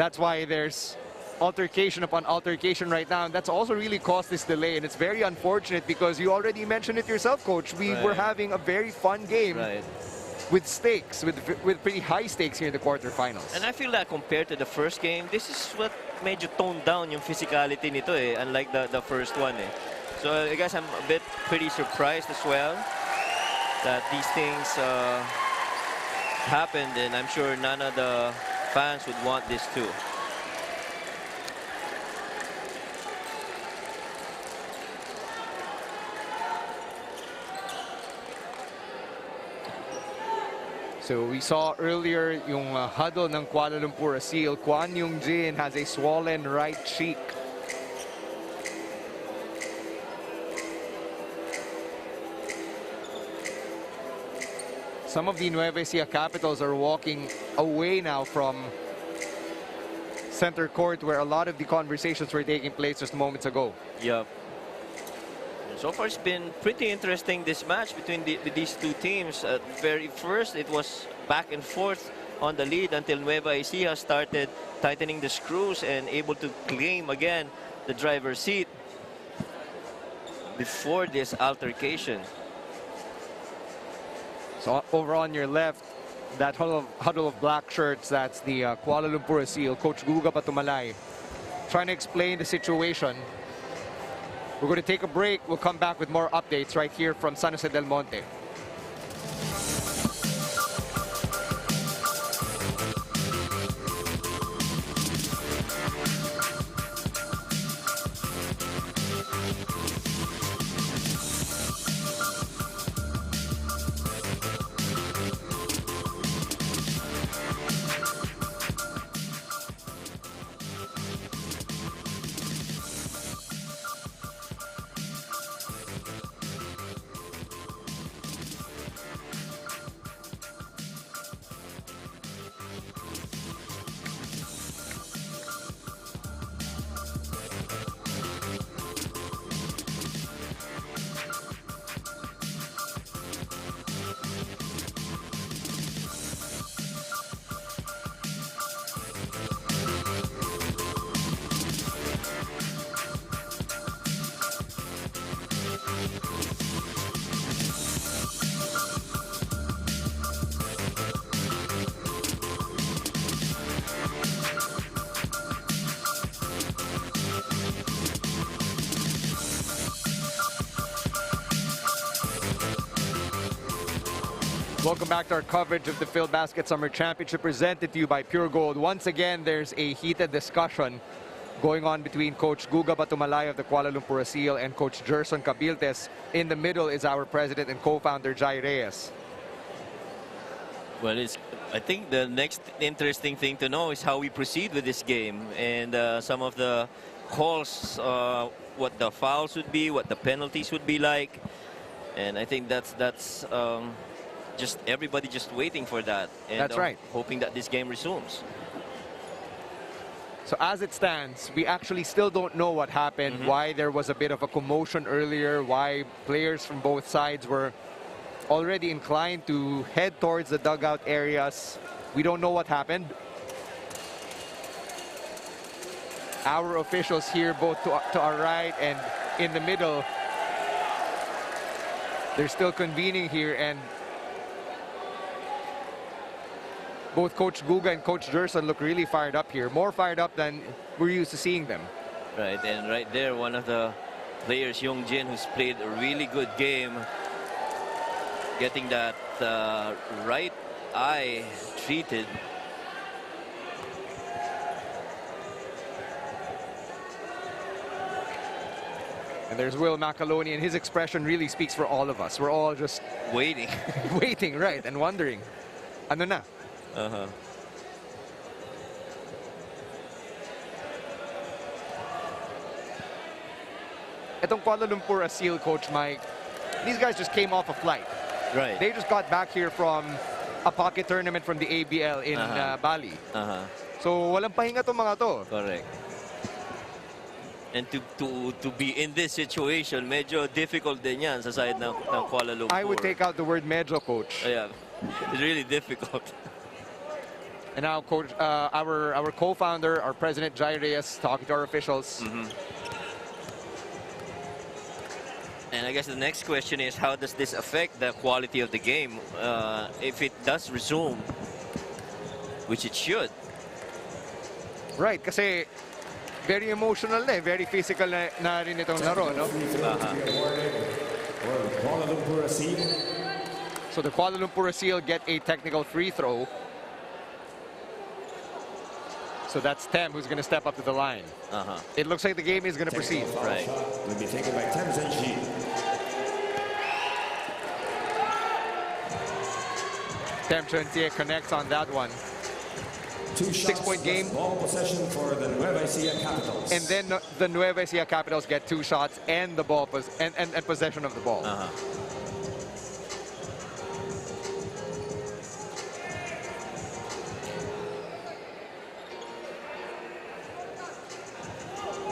That's why there's altercation upon altercation right now, and that's also really caused this delay, and it's very unfortunate because you already mentioned it yourself, Coach. We were having a very fun game with stakes, with pretty high stakes here in the quarterfinals. And I feel that compared to the first game, this is what medyo toned down yung physicality nito unlike the first one So I guess I'm a bit pretty surprised as well that these things happened, and I'm sure none of the fans would want this too. So we saw earlier yung huddle ng Kuala Lumpur ASEEL. Kwan Yung Jin has a swollen right cheek. Some of the Nueva Ecija capitals are walking away now from center court where a lot of the conversations were taking place just moments ago. Yep. So far, it's been pretty interesting, this match between these two teams. At very first, it was back and forth on the lead until Nueva Ecija started tightening the screws and able to claim again the driver's seat before this altercation. So over on your left, that huddle of black shirts, that's the Kuala Lumpur ASEEL, Coach Guga Patumalay, trying to explain the situation. We're going to take a break. We'll come back with more updates right here from San Jose del Monte. Welcome back to our coverage of the Phil Basket Summer Championship presented to you by Pure Gold. Once again, there's a heated discussion going on between Coach Guga Patumalay of the Kuala Lumpur ASEEL and Coach Gerson Cabiltes. In the middle is our president and co-founder, Jai Reyes. Well, I think the next interesting thing to know is how we proceed with this game and some of the calls, what the fouls would be, what the penalties would be like. And I think that's just everybody just waiting for that. And that's right. Hoping that this game resumes. So as it stands, we actually still don't know what happened, why there was a bit of a commotion earlier, why players from both sides were already inclined to head towards the dugout areas. We don't know what happened. Our officials here, both to our right and in the middle, they're still convening here, and both Coach Guga and Coach Gerson look really fired up here. More fired up than we're used to seeing them. Right, and right there, one of the players, Young Jin, who's played a really good game, getting that right eye treated. And there's Will Macaloni, and his expression really speaks for all of us. We're all just waiting. waiting, right, and wondering. Ano na? Itong Kuala Lumpur ASEEL, Coach Mike, these guys just came off a flight. Right. They just got back here from a pocket tournament from the ABL in Bali. So walang pahinga tong mga to. Correct. And to be in this situation, medyo difficult din yan sa side ng Kuala Lumpur. I would take out the word medyo, Coach. Yeah, it's really difficult. And now, coach, our co-founder, our president, Jai Reyes, talking to our officials. And I guess the next question is, how does this affect the quality of the game if it does resume, which it should? Right, kasi very emotional na, very physical na rin itong laro, no? Kuala Lumpur ASEEL. So the Kuala Lumpur ASEEL get a technical free throw. So that's Tem who's going to step up to the line. It looks like the game is going to proceed. Right. Will be taken by Tem Zenji. Tem Chuntie connects on that one. 2 shots. 6-point game. Ball possession for the Nueva Ecija Capitals. And then the Nueva Ecija Capitals get 2 shots and the ball and possession of the ball.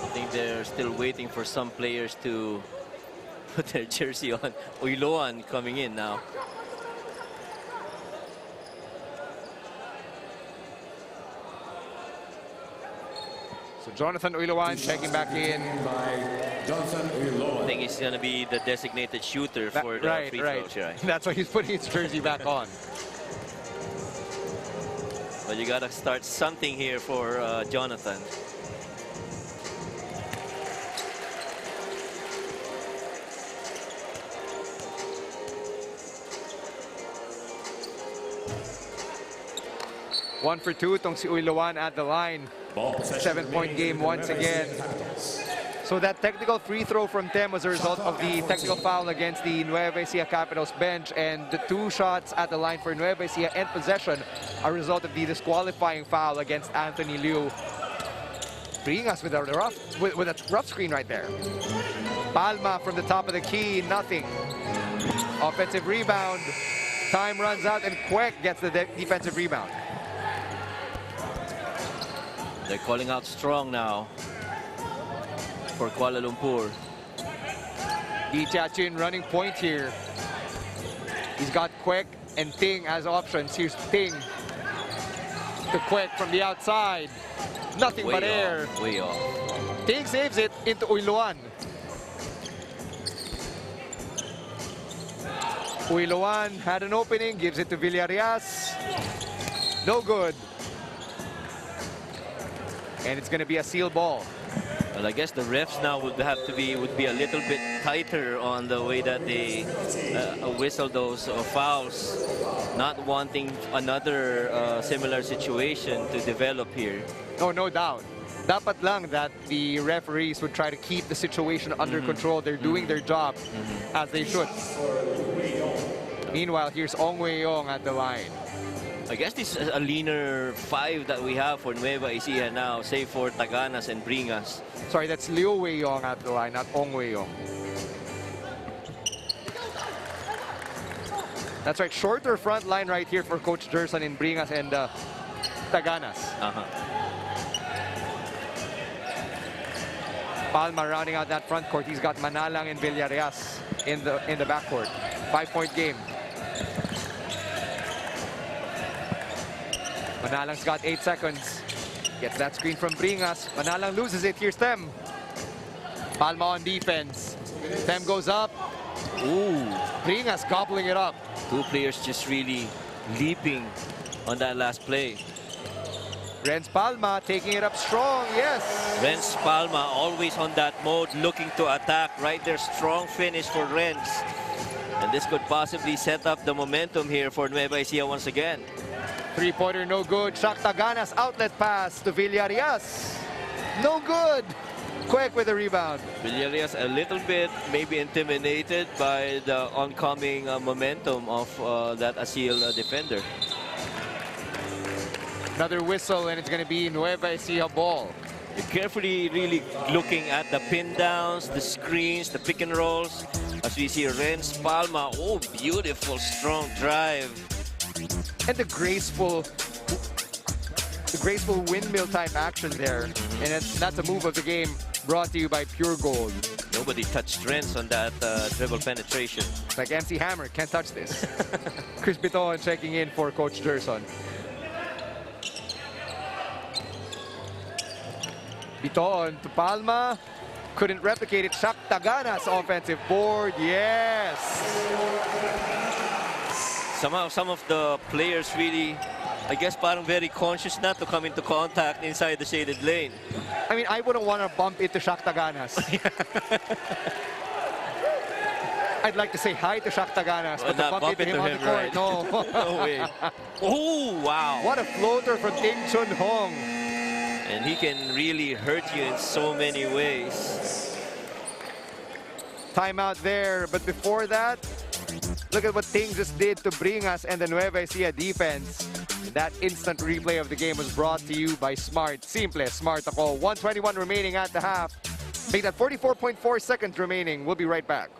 I think they're still waiting for some players to put their jersey on. Uiloan coming in now. So Jonathan Uiloan checking back in. By Jonathan Uiloan. I think he's going to be the designated shooter for the free throws. Right. That's why he's putting his jersey back on. But you got to start something here for Jonathan. One for 2, tong si Uiloan at the line. 7-point game once again. So that technical free throw from Tem was a result of the technical foul against the Nueva Ecija Capitals bench, and the 2 shots at the line for Nueva Ecija and possession are a result of the disqualifying foul against Anthony Liu. Bringing us with a rough screen right there. Palma from the top of the key, nothing. Offensive rebound. Time runs out and Kwek gets the defensive rebound. They're calling out strong now for Kuala Lumpur. Di Chachin running point here. He's got Kwek and Ting as options. Here's Ting to Kwek from the outside. Nothing but air. Way off. Ting saves it into Uiloan. Uiloan had an opening, gives it to Villarias. No good. And it's going to be a seal ball. Well, I guess the refs now would be a little bit tighter on the way that they whistle those fouls, not wanting another similar situation to develop here. Oh, no doubt. Dapat lang that the referees would try to keep the situation under control. They're doing their job as they should. Meanwhile, here's Ong Wei Yong at the line. I guess this is a leaner 5 that we have for Nueva Ecija now, save for Taganas and Bringas. Sorry, that's Liu Wei Yong at the line, not Ong Wei Yong. That's right, shorter front line right here for Coach Gerson in Bringas and Taganas. Palma rounding out that front court. He's got Manalang and Villarias in the backcourt. 5-point game. Manalang's got 8 seconds. Gets that screen from Bringas. Manalang loses it. Here's Tem. Palma on defense. Tem goes up. Ooh. Bringas gobbling it up. 2 players just really leaping on that last play. Renz Palma taking it up strong. Yes. Renz Palma always on that mode, looking to attack. Right there, strong finish for Renz. And this could possibly set up the momentum here for Nueva Ecija once again. 3-pointer, no good. Shaq Taganas outlet pass to Villarias. No good. Kwek with the rebound. Villarias a little bit maybe intimidated by the oncoming momentum of that ASEEL defender. Another whistle and it's going to be Nueva Ecija ball. You're carefully really looking at the pin downs, the screens, the pick and rolls. As we see Renz Palma, oh, beautiful strong drive. And the graceful windmill type action there. And that's a move of the game brought to you by Pure Gold. Nobody touched Renz on that dribble penetration. Like MC Hammer, can't touch this. Chris Biton checking in for Coach Gerson. Biton to Palma. Couldn't replicate it. Shaq Tagana's offensive board. Yes. Somehow some of the players really, I guess, parang very conscious not to come into contact inside the shaded lane. I mean, I wouldn't want to bump into Shaq Taganas. I'd like to say hi to Shaq Taganas, but to bump into him on the court, right? no. No way. Oh, wow. What a floater from Chun Hong. And he can really hurt you in so many ways. Timeout there, but before that, look at what Ting just did to bring us and the Nueva Ecija defense. That instant replay of the game was brought to you by Smart. Simple, Smart ako. 1:21 remaining at the half. Make that 44.4 seconds remaining. We'll be right back.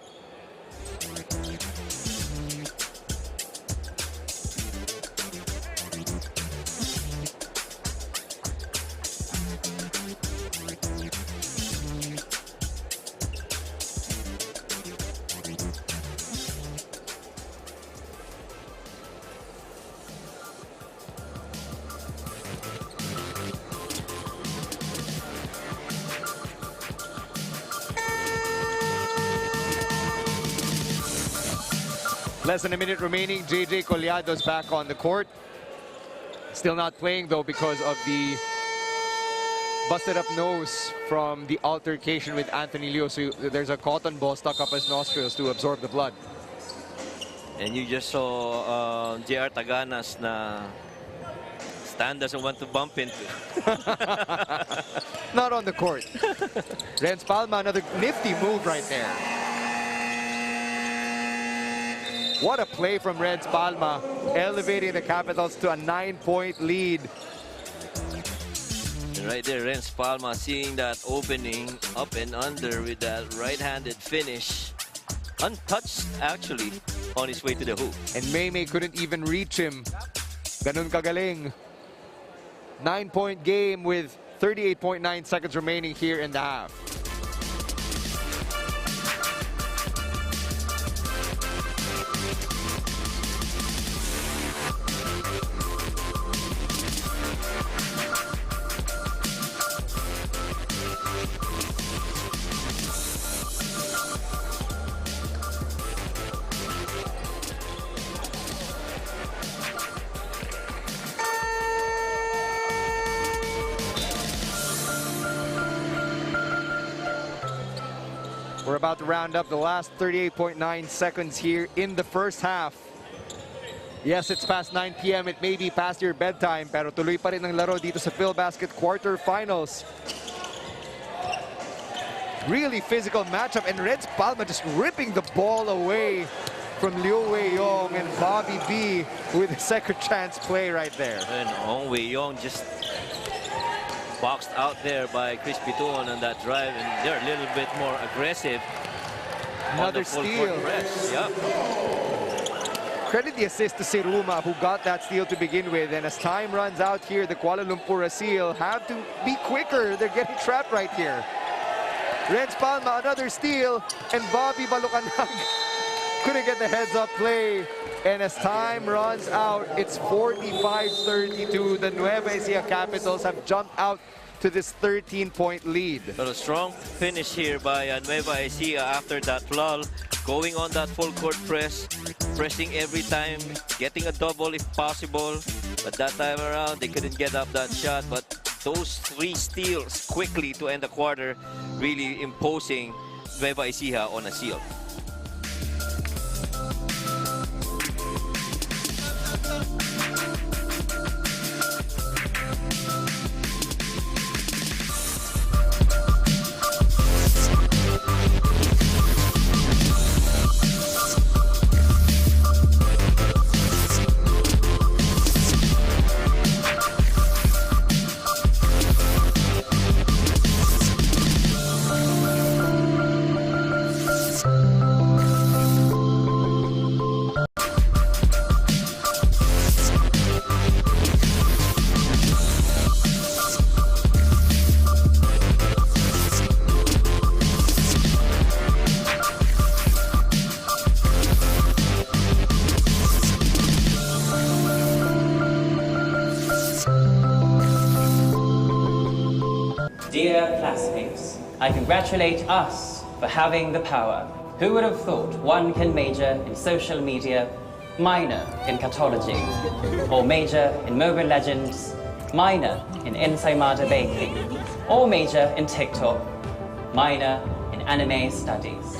Less than a minute remaining. JJ Colliado's back on the court. Still not playing though because of the busted up nose from the altercation with Anthony Leo. So there's a cotton ball stuck up his nostrils to absorb the blood. And you just saw JR Taganas na Stan doesn't want to bump into. Not on the court. Renz Palma, another nifty move right there. What a play from Renz Palma, elevating the Capitals to a 9-point lead. And right there, Renz Palma seeing that opening up and under with that right-handed finish. Untouched, actually, on his way to the hoop. And Mei Mei couldn't even reach him. Ganun kagaling. 9-point game with 38.9 seconds remaining here in the half. We're about to round up the last 38.9 seconds here in the first half. Yes, it's past 9 p.m. It may be past your bedtime, pero tuloy pa rin ang laro dito sa PhilBasket quarterfinals. Really physical matchup, and Renz Palma just ripping the ball away from Liu Wei-yong and Bobby B with a second chance play right there. And Hong Wei-yong just boxed out there by Chris Biton on that drive, and they're a little bit more aggressive. Another steal. Yep. Credit the assist to Seruma, who got that steal to begin with. And as time runs out here, the Kuala Lumpur ASEEL have to be quicker. They're getting trapped right here. Renz Palma, another steal, and Bobby Balucanag couldn't get the heads-up play. And as time runs out, it's 45-32. The Nueva Ecija Capitals have jumped out to this 13-point lead. But a strong finish here by Nueva Ecija after that lull. Going on that full court press, pressing every time, getting a double if possible. But that time around, they couldn't get up that shot. But those 3 steals quickly to end the quarter, really imposing Nueva Ecija on ASEEL. Dear classmates, I congratulate us for having the power. Who would have thought one can major in social media, minor in cartology, or major in Mobile Legends, minor in ensaymada baking, or major in TikTok, minor in anime studies.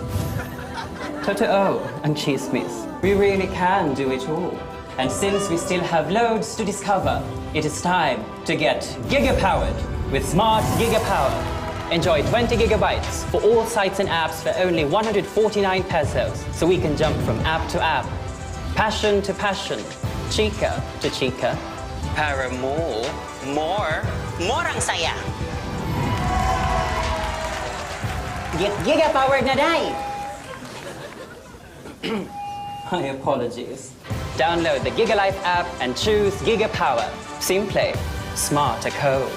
Totoo and chismis, we really can do it all. And since we still have loads to discover, it is time to get giga-powered with Smart Giga-Power. Enjoy 20 gigabytes for all sites and apps for only 149 pesos, so we can jump from app to app, passion to passion, chica to chica. Para more ang saya. Get giga-powered na day! My apologies. Download the GigaLife app and choose Giga Power. Simple, smart a code.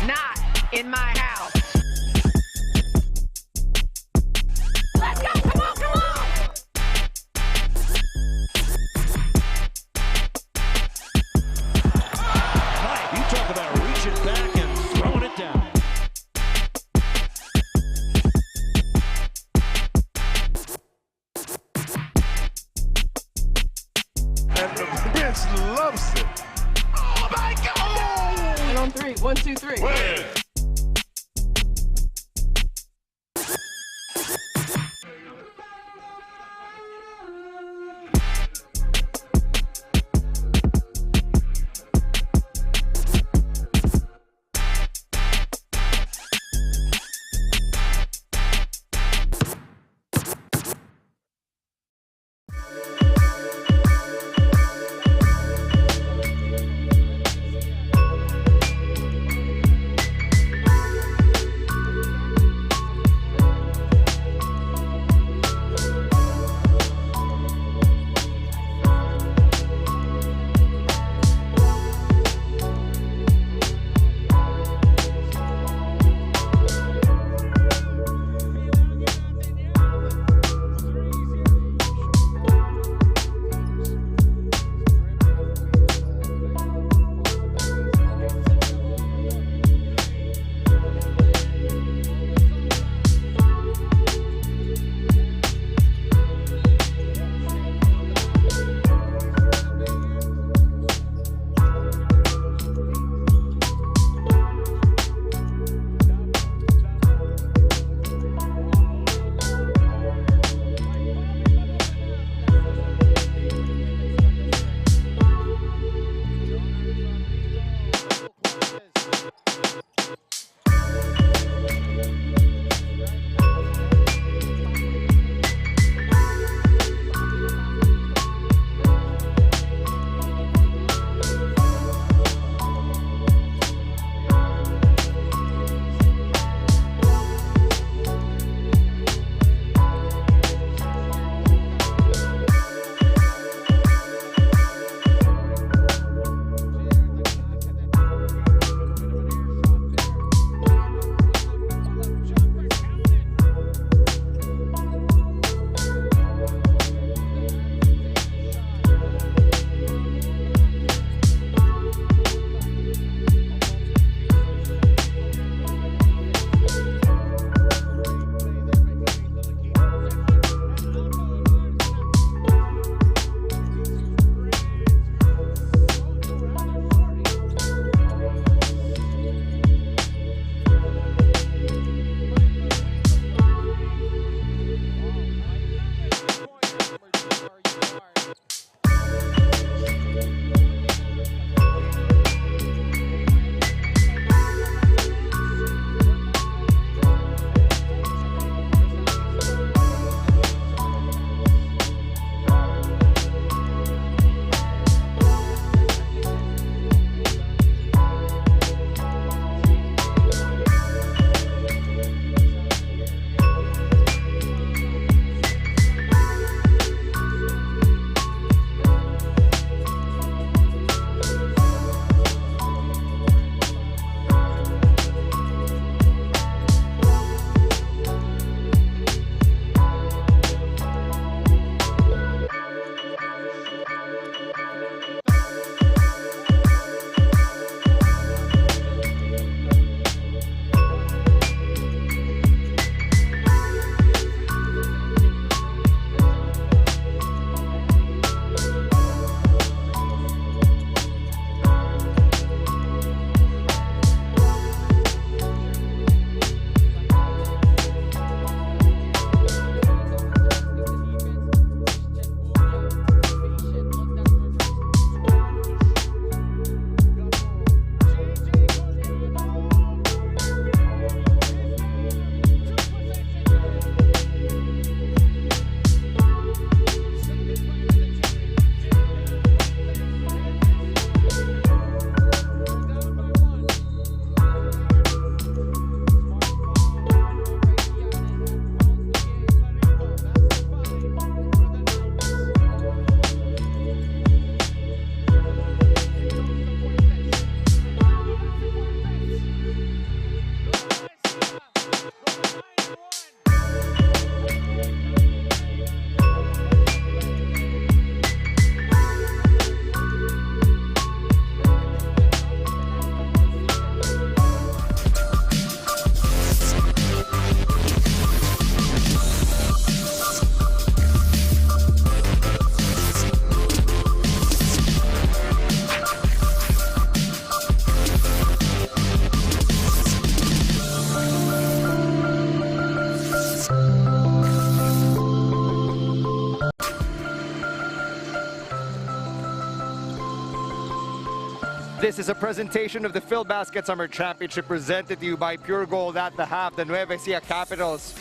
Not in my house. Let's go! Come on, come on! Mike, you talk about reaching back and throwing it down. And the bench loves it. Oh my God! And on three. 1, 2, 3. This is a presentation of the Phil Basket Summer Championship presented to you by Pure Gold at the half. The Nueva Ecija Capitals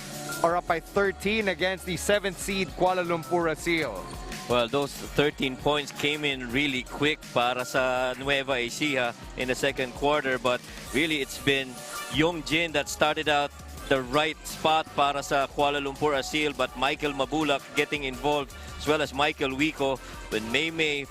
are up by 13 against the 7th seed Kuala Lumpur ASEEL. Well, those 13 points came in really quick para sa Nueva Ecija in the second quarter, but really it's been Young Jin that started out the right spot para sa Kuala Lumpur ASEEL, but Michael Mabulac getting involved as well as Michael Wico, but Mei Mei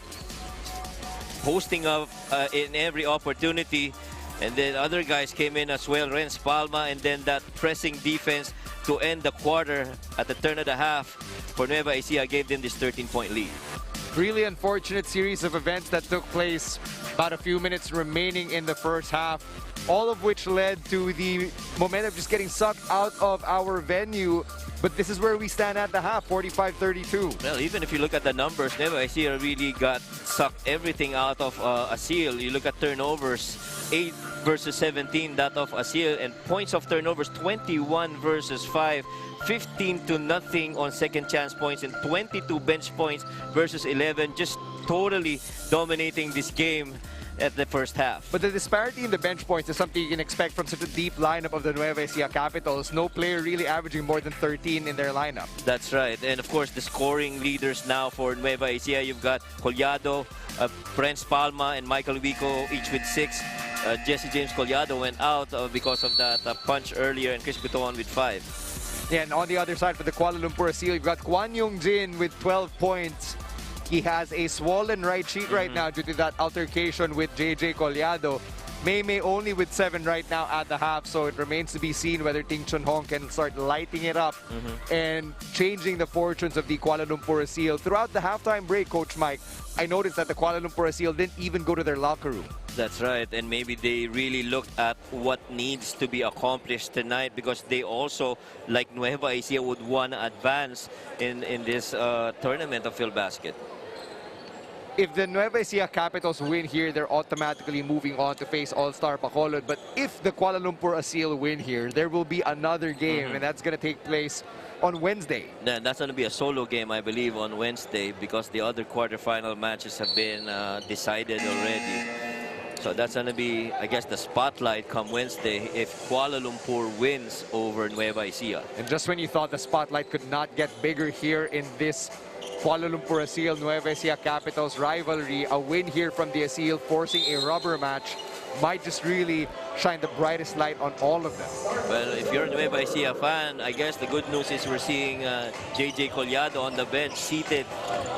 posting up in every opportunity, and then other guys came in as well, Renz Palma, and then that pressing defense to end the quarter at the turn of the half for Nueva Ecija gave them this 13-point lead. Really unfortunate series of events that took place about a few minutes remaining in the first half, all of which led to the momentum just getting sucked out of our venue. But this is where we stand at the half, 45-32. Well, even if you look at the numbers, Nueva Ecija really got sucked everything out of ASEEL. You look at turnovers, 8 versus 17, that of ASEEL, and points of turnovers, 21 versus 5, 15-0 on second chance points, and 22 bench points versus 11, just totally dominating this game at the first half. But the disparity in the bench points is something you can expect from such a deep lineup of the Nueva Ecija Capitals. No player really averaging more than 13 in their lineup. That's right. And of course, the scoring leaders now for Nueva Ecija, you've got Collado, Renz Palma, and Michael Wico, each with 6. Jesse James Collado went out because of that punch earlier, and Chris Buton with 5. Yeah, and on the other side for the Kuala Lumpur ASEEL, you've got Kwan Young Jin with 12 points. He has a swollen right cheek right now due to that altercation with JJ Collado. Mei Mei only with 7 right now at the half, so it remains to be seen whether Chun Hong can start lighting it up and changing the fortunes of the Kuala Lumpur ASEEL. Throughout the halftime break, Coach Mike, I noticed that the Kuala Lumpur ASEEL didn't even go to their locker room. That's right, and maybe they really looked at what needs to be accomplished tonight, because they also, like Nueva Ecija, would want to advance in this tournament of Phil Basket. If the Nueva Ecija Capitals win here, they're automatically moving on to face All-Star Bacolod. But if the Kuala Lumpur ASEEL win here, there will be another game, and that's going to take place on Wednesday. Then that's going to be a solo game, I believe, on Wednesday, because the other quarterfinal matches have been decided already. So that's going to be, I guess, the spotlight come Wednesday if Kuala Lumpur wins over Nueva Ecija. And just when you thought the spotlight could not get bigger here in this Kuala Lumpur ASEEL Nueva Ecija Capitals rivalry, a win here from the ASEEL forcing a rubber match might just really shine the brightest light on all of them. Well, if you're a Nueva Ecija fan, I guess the good news is we're seeing JJ Collado on the bench, seated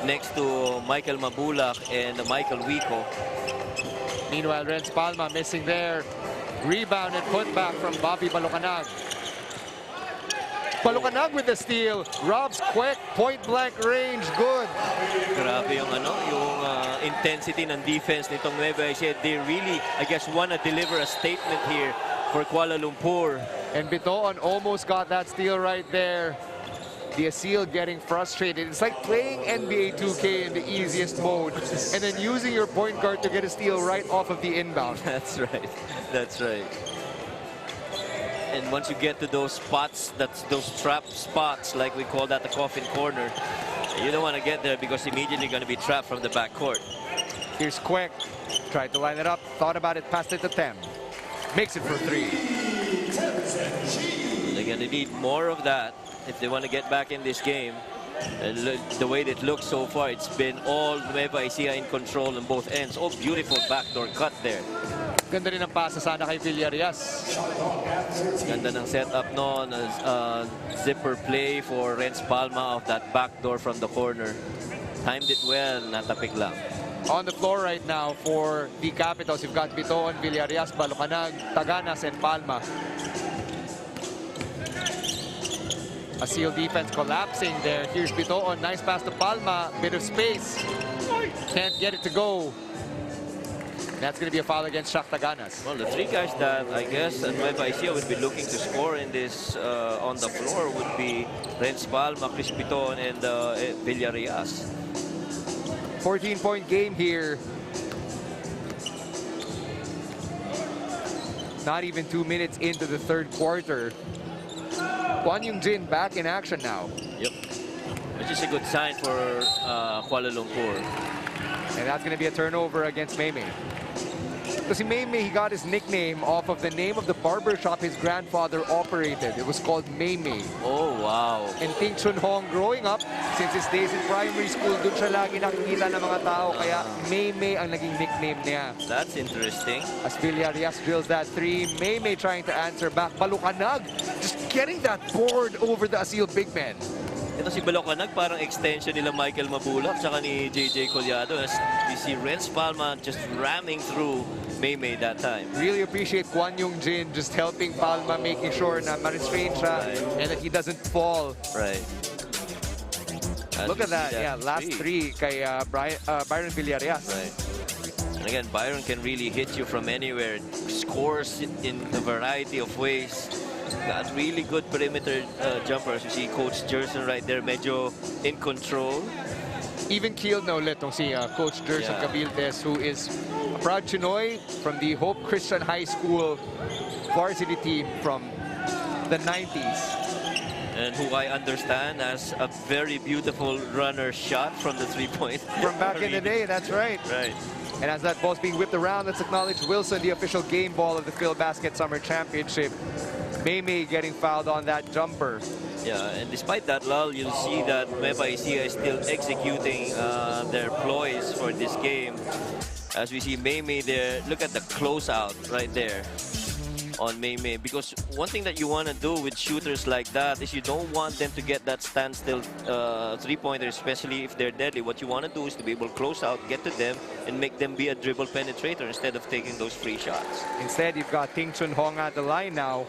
next to Michael Mabulac and Michael Wico. Meanwhile, Renz Palma missing there. Rebound and putback from Bobby Balucanag. Balucanag with the steal. Robs quick, point-blank range, good. Grabe yung intensity ng defense nitong Nueva Ecija. They really, I guess, want to deliver a statement here for Kuala Lumpur. And Biton almost got that steal right there. The ASEEL getting frustrated. It's like playing NBA 2K in the easiest mode and then using your point guard to get a steal right off of the inbound. That's right. That's right. And once you get to those spots, those trap spots, like we call that the coffin corner, you don't want to get there because immediately going to be trapped from the backcourt. Here's Quick. Tried to line it up, thought about it, passed it to Tem. Makes it for 3. They're going to need more of that if they want to get back in this game. And the way it looks so far, it's been all Nueva Ecija in control on both ends. Oh, beautiful backdoor cut there. Ganda rin ang pasa sana kay Villarias. Ganda ng setup noon. Zipper play for Renz Palma of that backdoor from the corner. Timed it well, natapik lang. On the floor right now for the Capitals, you've got Biton, Villarias, Balucanag, Taganas, and Palma. ASEEL defense collapsing there. Here's Biton, nice pass to Palma, bit of space. Can't get it to go. That's going to be a foul against Shaq Taganas. Well, the 3 guys that I guess Nueva Ecija would be looking to score in this on the floor would be Renz Palma, Chris Biton, and Villarias. 14-point game here. Not even 2 minutes into the third quarter. Kwan Yung Jin back in action now. Yep. Which is a good sign for Kuala Lumpur. And that's going to be a turnover against Mei Mei. Because Mei Mei, he got his nickname off of the name of the barber shop his grandfather operated. It was called Mei Mei. Oh, wow. And Ting Chun Hong, growing up, since his days in primary school, dun siya lagi nakikita ng mga tao. Kaya Mei Mei ang naging nickname niya. That's interesting. As Villarias drills that three, Mei Mei trying to answer back. Balukanag, just getting that board over the ASEEL big man. Ito si Balukanag, parang extension nila Michael Mabulac tsaka ni JJ Collado. As you see Renz Palma just ramming through Mei Mei that time. Really appreciate Kwan Yung Jin just helping Palma, making sure na ma-restrain siya and that he doesn't fall. Right. Look at that. Yeah, last three kay Byron Villarias. Right. And again, Byron can really hit you from anywhere. Scores in a variety of ways. Got really good perimeter jumpers. You see Coach Jerson right there, medyo in control. Even keeled na ulit tong si Coach Jerson Cabildes, who is a proud Chinoy from the Hope Christian High School varsity team from the 90s. And who I understand as a very beautiful runner shot from the three-point. From back in the day, that's right. Right. And as that ball's being whipped around, let's acknowledge Wilson, the official game ball of the Phil Basket Summer Championship. Mei Mei getting fouled on that jumper. Yeah, and despite that lull, you'll see that Nueva Ecija is still executing their ploys for this game. As we see Mei Mei there, look at the closeout right there on Mei Mei. Because one thing that you want to do with shooters like that is you don't want them to get that standstill three-pointer, especially if they're deadly. What you want to do is to be able to close out, get to them, and make them be a dribble penetrator instead of taking those free shots. Instead, you've got Ting Chun Hong at the line now.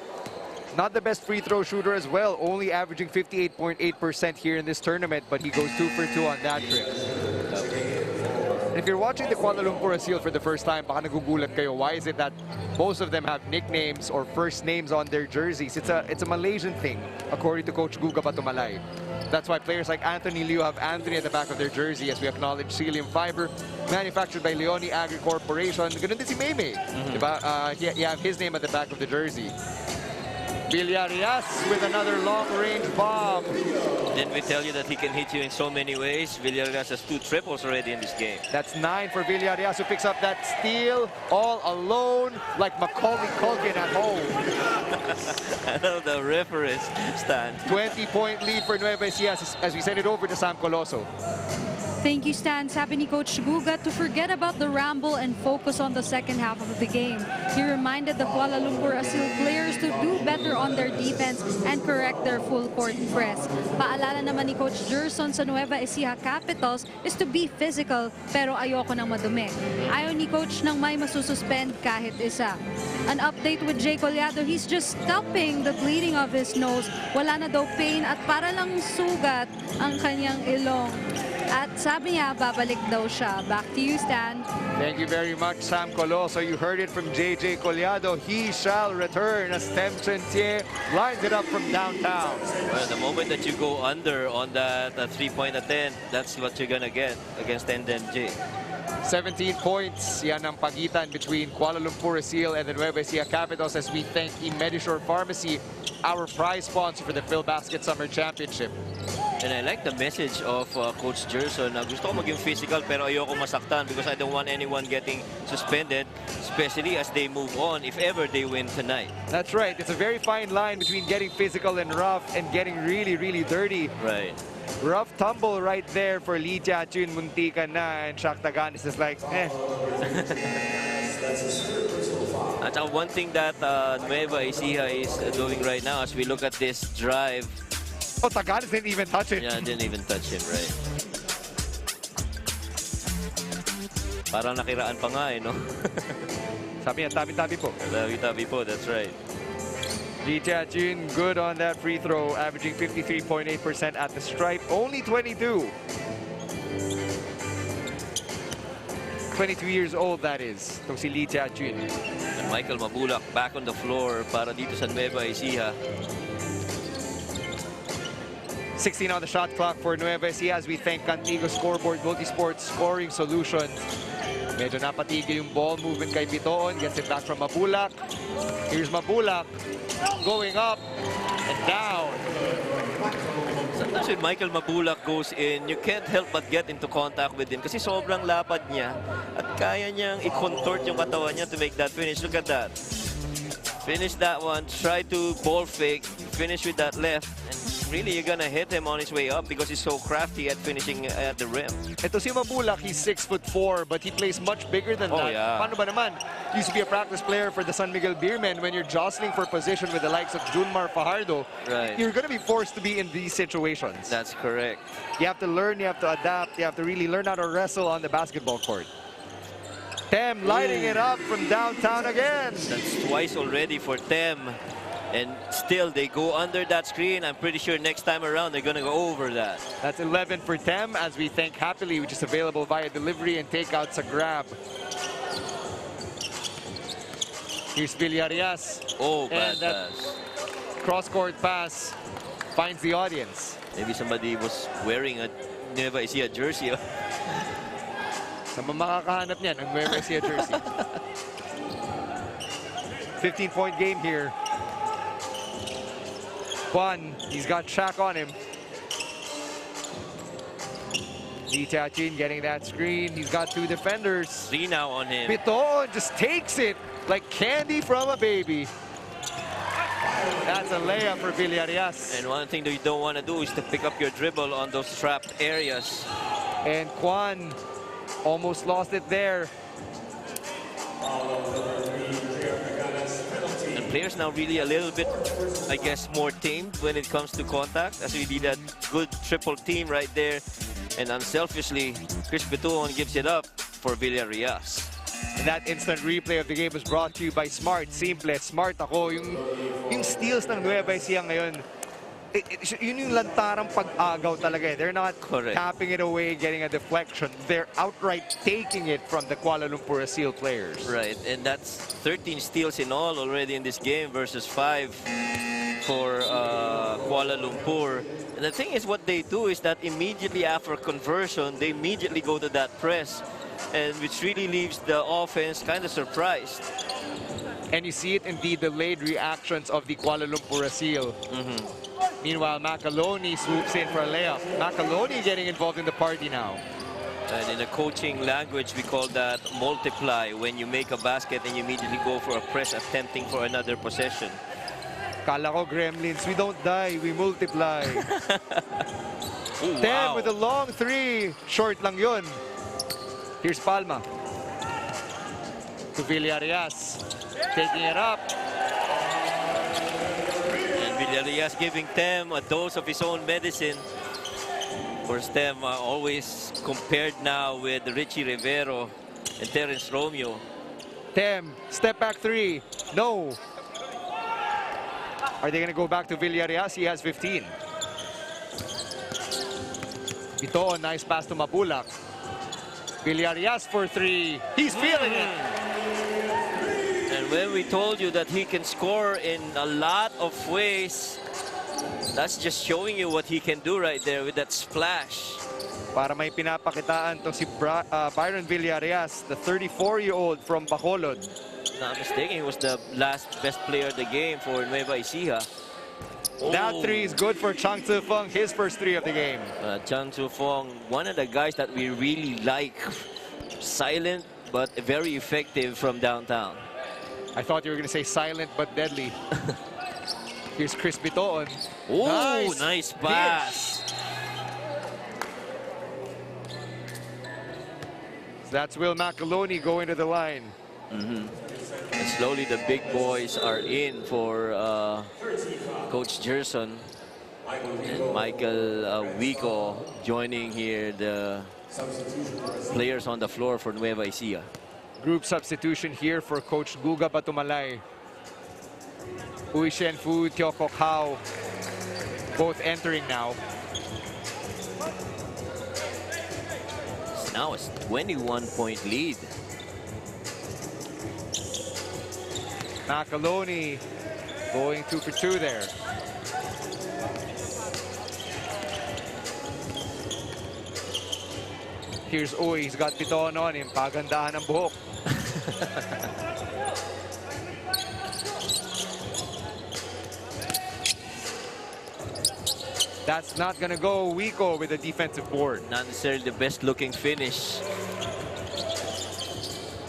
Not the best free throw shooter as well, only averaging 58.8% here in this tournament, but he goes 2 for 2 on that trip. And if you're watching the Kuala Lumpur ASEEL for the first time, baka nagugulat kayo, why is it that most of them have nicknames or first names on their jerseys? It's a Malaysian thing, according to Coach Guga Batumalay. That's why players like Anthony Liu have Anthony at the back of their jersey, as we acknowledge Celium Fiber, manufactured by Leone Agri Corporation. Ganun din si Mei Mei. Diba? You have his name at the back of the jersey. Villarias with another long-range bomb. Didn't we tell you that he can hit you in so many ways? Villarias has 2 triples already in this game. That's 9 for Villarias, who picks up that steal all alone like Macaulay Culkin at home. I know the referees stand. 20-point lead for Nueva Ecija as we send it over to Sam Coloso. Thank you, Stan. Sabi ni Coach Guga to forget about the ramble and focus on the second half of the game. He reminded the Kuala Lumpur ASEEL players to do better on their defense and correct their full court press. Paalala naman ni Coach Jerson sa Nueva Ecija Capitals is to be physical pero ayoko nang madumi. Ayaw ni Coach nang may masususpend kahit isa. An update with Jay Collado, he's just stopping the bleeding of his nose. Wala na daw pain at para lang sugat ang kanyang ilong. At sabi niya, babalik daw siya. Back to you, Stan. Thank you very much, Sam Coloso. You heard it from JJ Collado. He shall return as Tem Chentier lines it up from downtown. Well, the moment that you go under on that three-point attempt, that's what you're going to get against NMJ. 17 points, yan ang pagitan between Kuala Lumpur ASEEL and the Nueva Ecija Capitals as we thank Medishore Pharmacy, our prize sponsor for the Phil Basket Summer Championship. And I like the message of Coach Jerson na gusto ko maging physical pero ayoko masaktan because I don't want anyone getting suspended, especially as they move on if ever they win tonight. That's right. It's a very fine line between getting physical and rough and getting really, really dirty. Right. Rough tumble right there for Lee Jia-chun, muntikan na, and Shaq Tagan is just like, eh. At one thing that Nueva Ecija is doing right now as we look at this drive. Oh, Tagan didn't even touch it. Yeah, didn't even touch him, right? Parang nakiraan pa nga eh, no? Sabi niya, tabi-tabi po. Tabi-tabi po, that's right. Lee Jia-chun good on that free throw, averaging 53.8% at the stripe. Only 22. 22 years old, that is. Itong si Lee Jia-chun. And Michael Mabulac back on the floor para dito sa Nueva Ecija. 16 on the shot clock for Nueva Ecija as we thank Cantigo Scoreboard Multisport Scoring Solutions. Medyo napatigil yung ball movement kay Bitoon. Gets it back from Mabulac. Here's Mabulac going up. And down. Sometimes when Michael Mabulac goes in, you can't help but get into contact with him kasi sobrang lapad niya at kaya niyang i-contort yung katawan niya to make that finish. Look at that. Finish that one, try to ball fake, finish with that left, and really you're gonna hit him on his way up because he's so crafty at finishing at the rim. Ito si Mabulac, he's 6'4", but he plays much bigger than that. Yeah. Paano ba naman? He used to be a practice player for the San Miguel Beermen. When you're jostling for position with the likes of Junmar Fajardo, right, you're gonna be forced to be in these situations. That's correct. You have to learn, you have to adapt, you have to really learn how to wrestle on the basketball court. Tem lighting it up from downtown again. That's twice already for Tem. And still, they go under that screen. I'm pretty sure next time around, they're going to go over that. That's 11 for Tem, as we thank Happily, which is available via delivery and takeouts a grab. Here's Villarias. Oh, bad and that pass. Cross-court pass finds the audience. Maybe somebody was wearing a Nueva Ecija jersey. Sa makakahanap niyan ng Nueva Ecija jersey. 15-point game here. Juan, he's got Shaq on him. Itachin getting that screen. He's got two defenders. Three now on him. Piton just takes it like candy from a baby. That's a layup for Villarias. And one thing that you don't want to do is to pick up your dribble on those trapped areas. And Juan almost lost it there. And players now really a little bit, I guess, more tamed when it comes to contact, as we did that good triple team right there. And unselfishly, Chris Betuon gives it up for Villarias. And that instant replay of the game was brought to you by Smart. Simple, Smart ako. Yung steals ng Nueva Ecija ngayon, yun yung lantarang pag-agaw talaga. They're not tapping it away, getting a deflection. They're outright taking it from the Kuala Lumpur ASEEL players. Right, and that's 13 steals in all already in this game versus 5 for Kuala Lumpur. And the thing is, what they do is that immediately after conversion, they immediately go to that press, and which really leaves the offense kind of surprised. And you see it in the delayed reactions of the Kuala Lumpur ASEEL. Meanwhile, Macaloni swoops in for a layup. Macaloni getting involved in the party now. And in the coaching language, we call that multiply, when you make a basket and you immediately go for a press attempting for another possession. Kala ko gremlins, we don't die, we multiply. Ooh, Tem with a long three. Short lang yun. Here's Palma. To Villarias. Taking it up. Villarias giving Tem a dose of his own medicine. Of course, Tem always compared now with Richie Rivero and Terence Romeo. Tem, step back three. No. Are they going to go back to Villarias? He has 15. Ito, a nice pass to Mabulac. Villarias for three. He's feeling it. And when we told you that he can score in a lot of ways, that's just showing you what he can do right there with that splash. Para may pinapakitaan to si Byron Villarias, the 34-year-old from Bacolod. Not mistaken, he was the last best player of the game for Nueva Ecija. That three is good for Chang Tzu Feng, his first three of the game. Chang Tzu Feng, one of the guys that we really like. Silent, but very effective from downtown. I thought you were going to say silent but deadly. Here's Chris Bitoon. Oh, nice pass. That's Will Macaloni going to the line. And slowly the big boys are in for Coach Gerson. And Michael Wico joining here the players on the floor for Nueva Ecija. Group substitution here for Coach Guga Batumalay. Uy Shenfu, Teo Kok Hao, both entering now. Now it's 21-point lead. Macaloni going 2 for 2 there. Here's Uy, he's got Piton on him. Pagandahan ang buhok. That's not going to go. Wico with a defensive board. Not necessarily the best looking finish.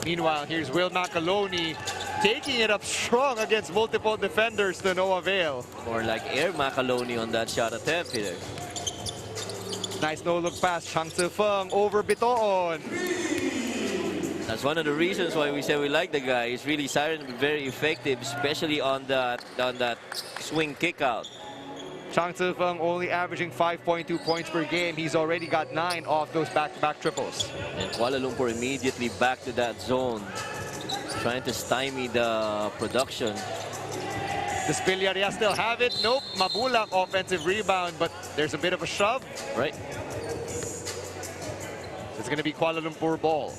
Meanwhile, here's Will Macaloni taking it up strong against multiple defenders to no avail. More like Air Macaloni on that shot attempt here. Nice no-look pass. Chang Tse-Feng over Bitoon. That's one of the reasons why we say we like the guy. He's really silent, very effective, especially on that swing kick out. Chang Tse-Feng only averaging 5.2 points per game. He's already got 9 off those back-to-back triples. And Kuala Lumpur immediately back to that zone, trying to stymie the production. Does Villaria still have it? Nope. Mabulac offensive rebound, but there's a bit of a shove. Right. It's going to be Kuala Lumpur ball.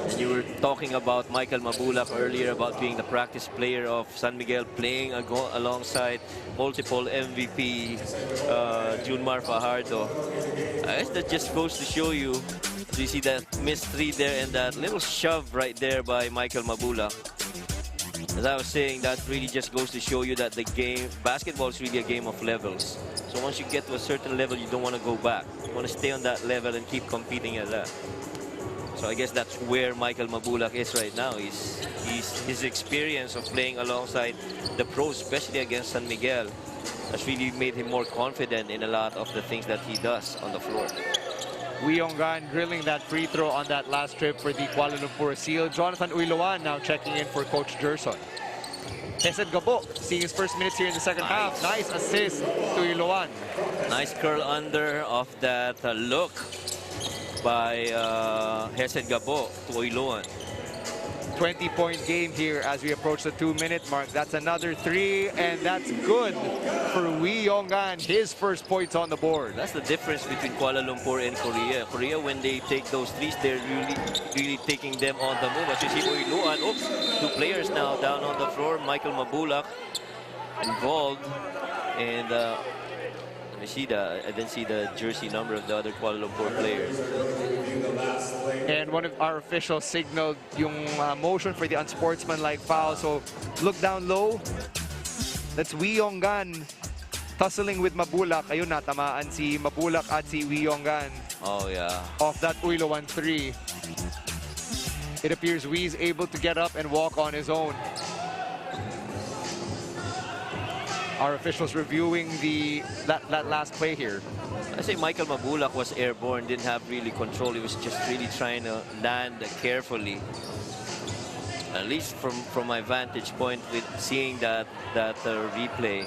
And you were talking about Michael Mabulac earlier about being the practice player of San Miguel, playing alongside multiple MVP Junmar Fajardo. I guess that just goes to show you. So you see that missed 3 there and that little shove right there by Michael Mabulac. As I was saying, that really just goes to show you that the game, basketball is really a game of levels. So once you get to a certain level, you don't want to go back. You want to stay on that level and keep competing at that. So I guess that's where Michael Mabulac is right now. His experience of playing alongside the pros, especially against San Miguel, has really made him more confident in a lot of the things that he does on the floor. Wee Yong-gan drilling that free throw on that last trip for the Kuala Lumpur ASEEL. Jonathan Uiloan now checking in for Coach Gerson. Hesed Gabo seeing his first minutes here in the second half. Nice assist to Uiloan. Nice curl under of that look by Hesed Gabo to Uiloan. 20-point game here as we approach the 2-minute mark. That's another 3, and that's good for Wee Yong-gan. His first points on the board. That's the difference between Kuala Lumpur and Korea. Korea, when they take those 3s, they're really taking them on the move. As you see, Uiloan, oops, 2 players now down on the floor. Michael Mabulac involved, and let me see I didn't see the jersey number of the other Kuala Lumpur players. And one of our officials signaled yung motion for the unsportsmanlike foul. So look down low. That's Wee Yong-gan tussling with Mabulac. Ayun, natamaan si Mabulac at si Wee Yong-gan. Oh, yeah. Off that Uiloan 3. It appears Wee's able to get up and walk on his own. Our officials reviewing that last play here. I say Michael Mabulac was airborne, didn't have really control. He was just really trying to land carefully. At least from my vantage point with seeing that replay.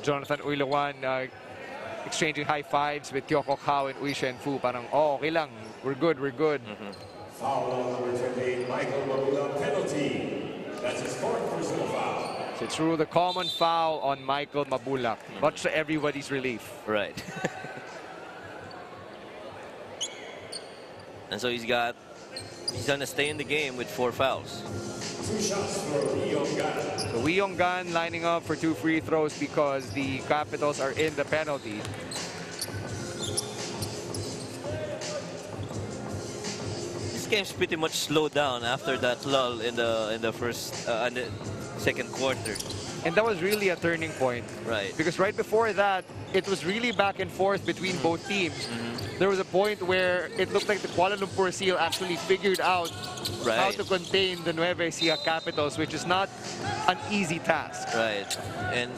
Jonathan Uiloan exchanging high fives with Kyoko Kao and Ui Shen Fu. Parang, oh, okay lang. We're good, we're good. Foul on number 28, Michael Mabulac, penalty. That's his 4th personal foul. So it's ruled a common foul on Michael Mabulac, much to everybody's relief. Right. And so he's gonna stay in the game with 4 fouls. 2 shots for Wee Yong-gan. So Wee Yong-gan lining up for 2 free throws because the Capitals are in the penalty. Game's pretty much slowed down after that lull in the first and the second quarter. And that was really a turning point. Right. Because right before that, it was really back and forth between both teams. There was a point where it looked like the Kuala Lumpur ASEEL actually figured out how to contain the Nueva Ecija Capitals, which is not an easy task. Right. And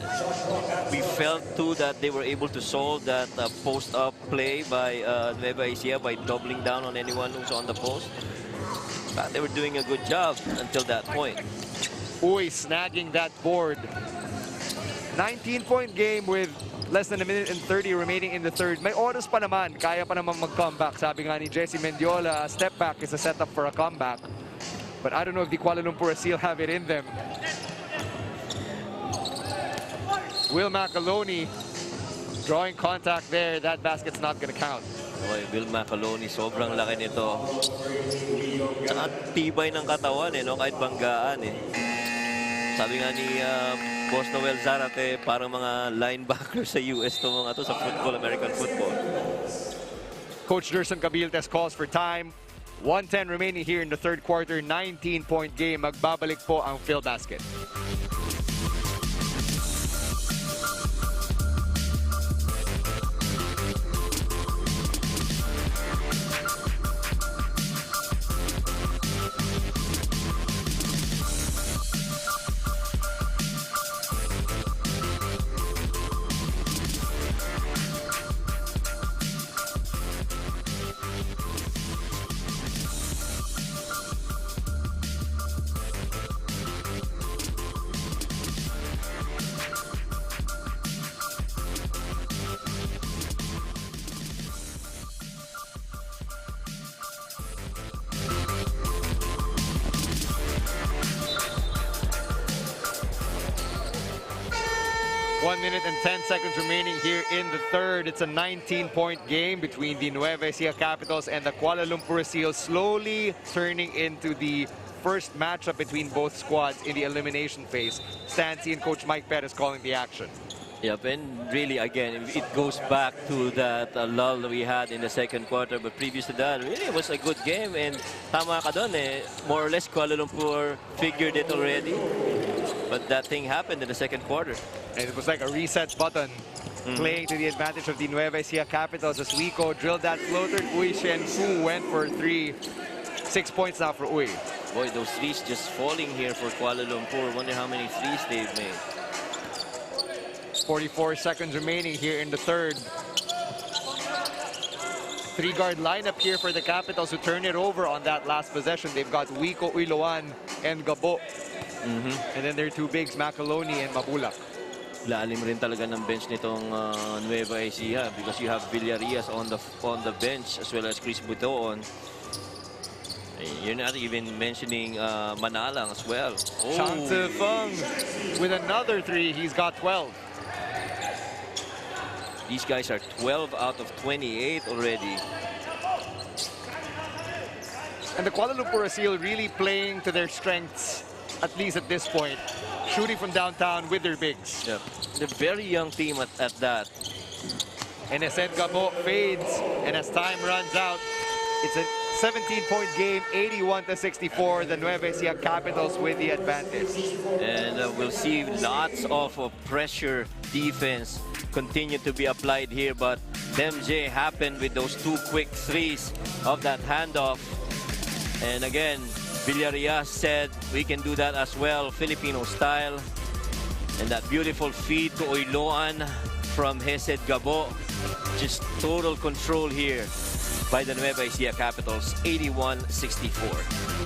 we felt too that they were able to solve that post-up play by Nueva Ecija by doubling down on anyone who's on the post. But they were doing a good job until that point. Uy, snagging that board. 19-point game with less than a minute and 30 remaining in the third. May oras pa naman. Kaya pa naman mag-comeback. Sabi nga ni Jesse Mendiola, a step back is a setup for a comeback. But I don't know if the Kuala Lumpur ASEEL have it in them. Will Macaloni drawing contact there. That basket's not going to count. Okay, Will Macaloni, sobrang laki nito. Saka tibay ng katawan, no? Kahit banggaan. Sabi nga ni Boss Noel Zarate, parang mga linebacker sa US to mga to sa football, American football. Coach Gerson Cabiltes calls for time. 1:10 remaining here in the third quarter. 19-point game. Magbabalik po ang Phil Basket. One minute and 10 seconds remaining here in the third. It's a 19-point game between the Nueva Ecija Capitals and the Kuala Lumpur ASEEL, slowly turning into the first matchup between both squads in the elimination phase. Stancy and Coach Mike Perez calling the action. Yep, and really, again, it goes back to that lull we had in the second quarter. But previous to that, really, it was a good game. And tama ka dun, more or less, Kuala Lumpur figured it already. But that thing happened in the second quarter. And it was like a reset button, playing to the advantage of the Nueva Ecija Capitals as Wico drilled that floater. Uy Shenfu went for three. 6 points now for Uy. Boy, those threes just falling here for Kuala Lumpur. Wonder how many threes they've made. 44 seconds remaining here in the third. Three-guard lineup here for the Capitals who turn it over on that last possession. They've got Wico, Uiloan, and Gabo. And then their two bigs, Macaloni and Mabulac. Lalim rin talaga ng bench nitong Nueva Ecija because you have Villarias on the bench as well as Chris Butoon. You're not even mentioning Manalang as well. Chang Feng with another three. He's got 12. These guys are 12 out of 28 already. And the Kuala Lumpur ASEEL really playing to their strengths, at least at this point. Shooting from downtown with their bigs. Yeah. They're a very young team at that. And as Ed Gabo fades, and as time runs out, it's a 17-point game, 81-64. The Nueva Ecija Capitals with the advantage. And we'll see lots of pressure defense continue to be applied here. But MJ happened with those two quick threes of that handoff. And again, Villarias said we can do that as well, Filipino style. And that beautiful feed to Oiloan from Hesed Gabo. Just total control here by the Nueva Ecija Capitals, 81-64.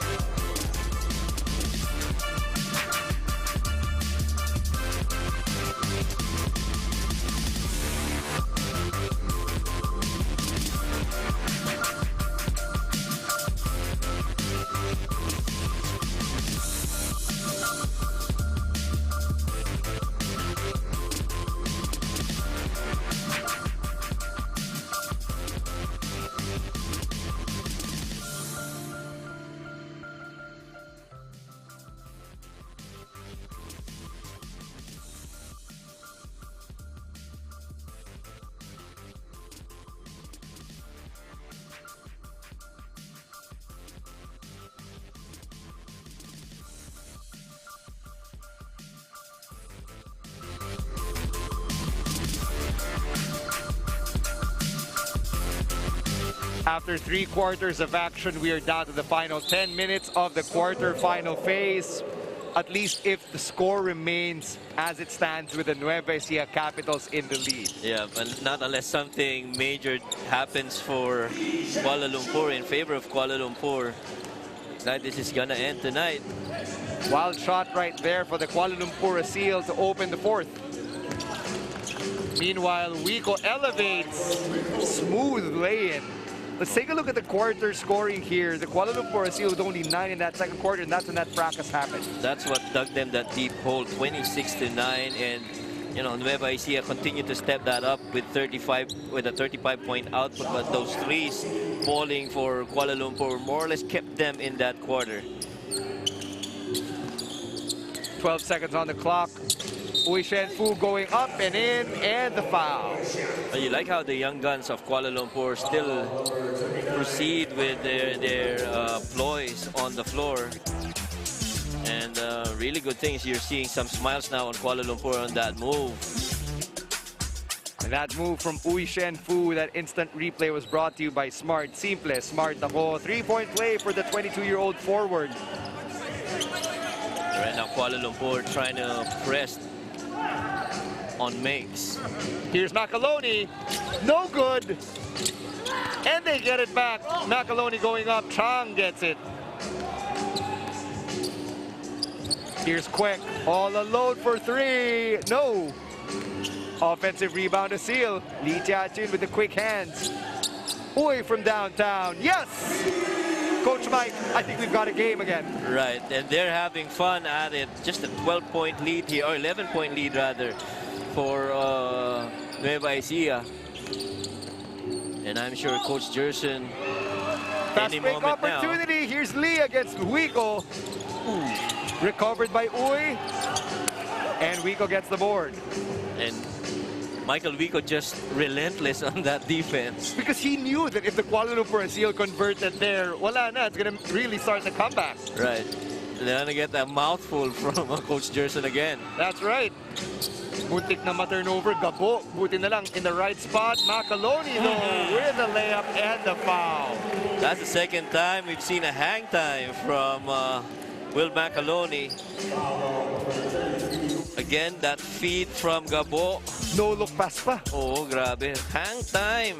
After 3 quarters of action, we are down to the final 10 minutes of the quarterfinal phase. At least if the score remains as it stands with the Nueva Ecija Capitals in the lead. Yeah, but not unless something major happens for Kuala Lumpur in favor of Kuala Lumpur. Like this is gonna end tonight. Wild shot right there for the Kuala Lumpur ASEEL to open the fourth. Meanwhile, Wico elevates. Smooth lay-in. Let's take a look at the quarter scoring here. The Kuala Lumpur ASEEL with only 9 in that second quarter, and that's when that fracas happened. That's what dug them that deep hole, 26-9, and you know Nueva Ecija continued to step that up with a 35-point output. But those threes falling for Kuala Lumpur more or less kept them in that quarter. 12 seconds on the clock. Uy Shenfu going up and in, and the foul. You like how the young guns of Kuala Lumpur still proceed with their ploys on the floor. And really good things. You're seeing some smiles now on Kuala Lumpur on that move. And that move from Uy Shenfu, that instant replay was brought to you by Smart. Simple, Smart ako. 3-point play for the 22-year-old forward. Right now, Kuala Lumpur trying to press on makes. Here's Makaloni. No good. And they get it back. Makaloni going up. Chang gets it. Here's Kwek. All alone for three. No. Offensive rebound to Seal. Lee Jiajun with the quick hands. Uy from downtown. Yes! Coach Mike, I think we've got a game again. Right, and they're having fun at it. Just a 12-point lead here, or 11-point lead rather, for Nueva Ecija. And I'm sure Coach Jerson, Fast any break moment opportunity. now. Here's Lee against Wico. Recovered by Uy. And Wico gets the board. And Michael Wico just relentless on that defense. Because he knew that if the Kuala Lumpur ASEEL converted there, wala na, it's going to really start the comeback. Right. They're going to get a mouthful from Coach Jerson again. That's right. Muntik na ma-turnover, Gabo. Buti na lang in the right spot. Makaloni though with the layup and the foul. That's the second time we've seen a hang time from Will Makaloni. Again, that feed from Gabo. No look pass pa. Oh, grabe. Hang time.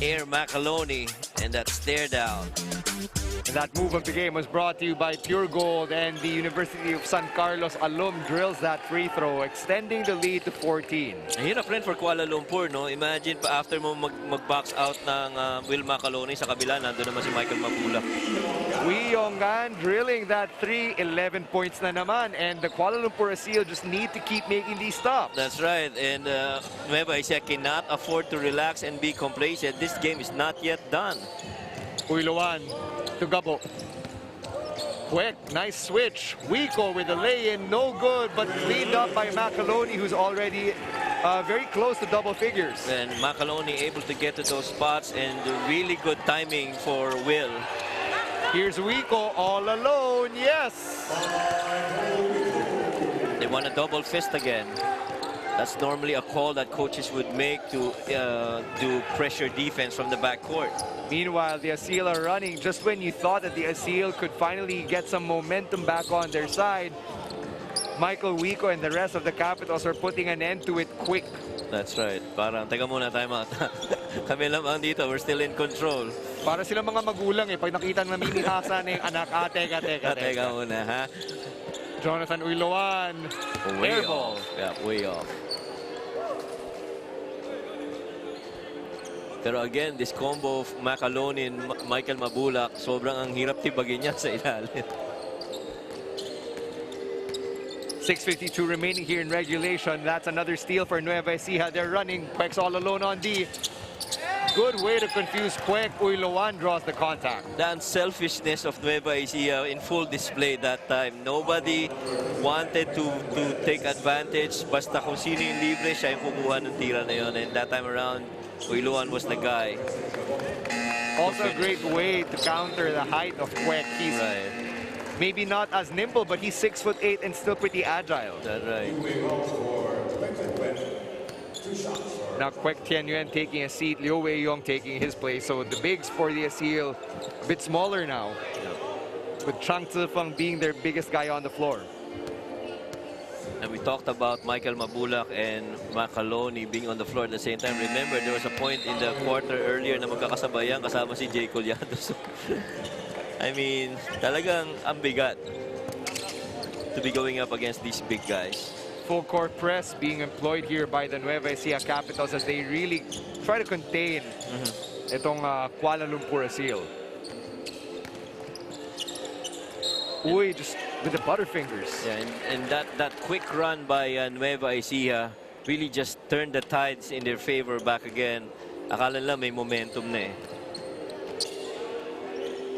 Air Makaloni and that stare down. And that move of the game was brought to you by Pure Gold, and the University of San Carlos alum drills that free throw, extending the lead to 14. Hirap rin for Kuala Lumpur, no? Imagine pa after mo mag-box out ng Will Makaloni, sa kabila nandun naman si Michael Mabulac. Wee Yongan drilling that 3, 11 points na naman, and the Kuala Lumpur ASEEL just need to keep making these stops. That's right, and Nueva Ecija cannot afford to relax and be complacent. This game is not yet done. Uyluan to Gabo. Quick, nice switch. Wico with the lay-in, no good, but cleaned up by Makaloni, who's already very close to double figures. And Makaloni able to get to those spots, and really good timing for Will. Here's Wico all alone, yes! They want a double fist again. That's normally a call that coaches would make to do pressure defense from the backcourt. Meanwhile, the ASEEL are running just when you thought that the ASEEL could finally get some momentum back on their side. Michael Wico and the rest of the Capitals are putting an end to it quick. That's right. Parang, teka muna, time out. Kami lamang dito, we're still in control. Para sila mga magulang pag nakita na namimihasa na yung anak, teka muna, ha? Jonathan Uyluan. Way off. Yeah, way off. Pero again, this combo of Makaloni and Michael Mabulac, sobrang ang hirap tibagin niya sa ilalim. 6:52 remaining here in regulation. That's another steal for Nueva Ecija. They're running. Quek's all alone on D. Good way to confuse Kwek. Uyluan draws the contact. The unselfishness of Nueva Ecija in full display that time. Nobody wanted to take advantage. Basta kung sino yung libre, siya yung kukuha ng tira na yun. And that time around, Uyluan was the guy. Also a great way to counter the height of Kwek. He's maybe not as nimble, but he's 6'8" and still pretty agile. That's right. Now Kwek Tianyuan taking a seat, Liu Wei-yong taking his place. So the bigs for the ASEEL a bit smaller now, with Chang Zifeng being their biggest guy on the floor. And we talked about Michael Mabulac and Makaloni being on the floor at the same time. Remember, there was a point in the quarter earlier na magkakasabayan kasama si Jay Collado. So, I mean, talagang ang bigat to be going up against these big guys. Full court press being employed here by the Nueva Ecija Capitals as they really try to contain itong Kuala Lumpur ASEEL. Uy, just with the butterfingers. Yeah, and that quick run by Nueva Ecija really just turned the tides in their favor back again. Akala nila may momentum na eh.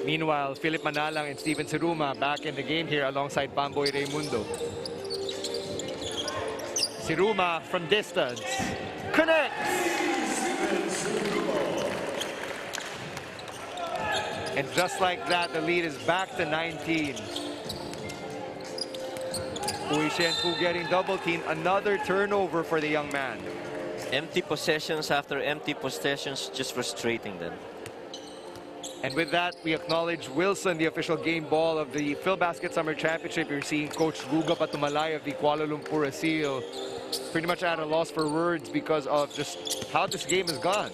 Meanwhile, Philip Manalang and Steven Seruma back in the game here alongside Pamboy Raimundo. Siruma from distance. Connects! And just like that, the lead is back to 19. Uy Shenfu getting double teamed. Another turnover for the young man. Empty possessions after empty possessions, just frustrating them. And with that, we acknowledge Wilson, the official game ball of the PhilBasket Summer Championship. You're seeing Coach Guga Patumalay of the Kuala Lumpur ASEEL pretty much at a loss for words because of just how this game has gone.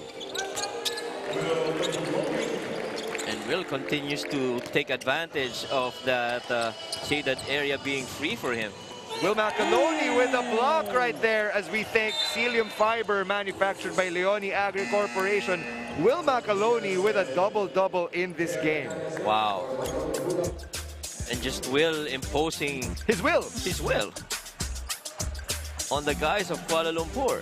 And Will continues to take advantage of that shaded area being free for him. Will Macaloni with a block right there as we thank Celium Fiber manufactured by Leone Agri Corporation. Will Macaloni with a double-double in this game. Wow. And just Will imposing his will on the guys of Kuala Lumpur.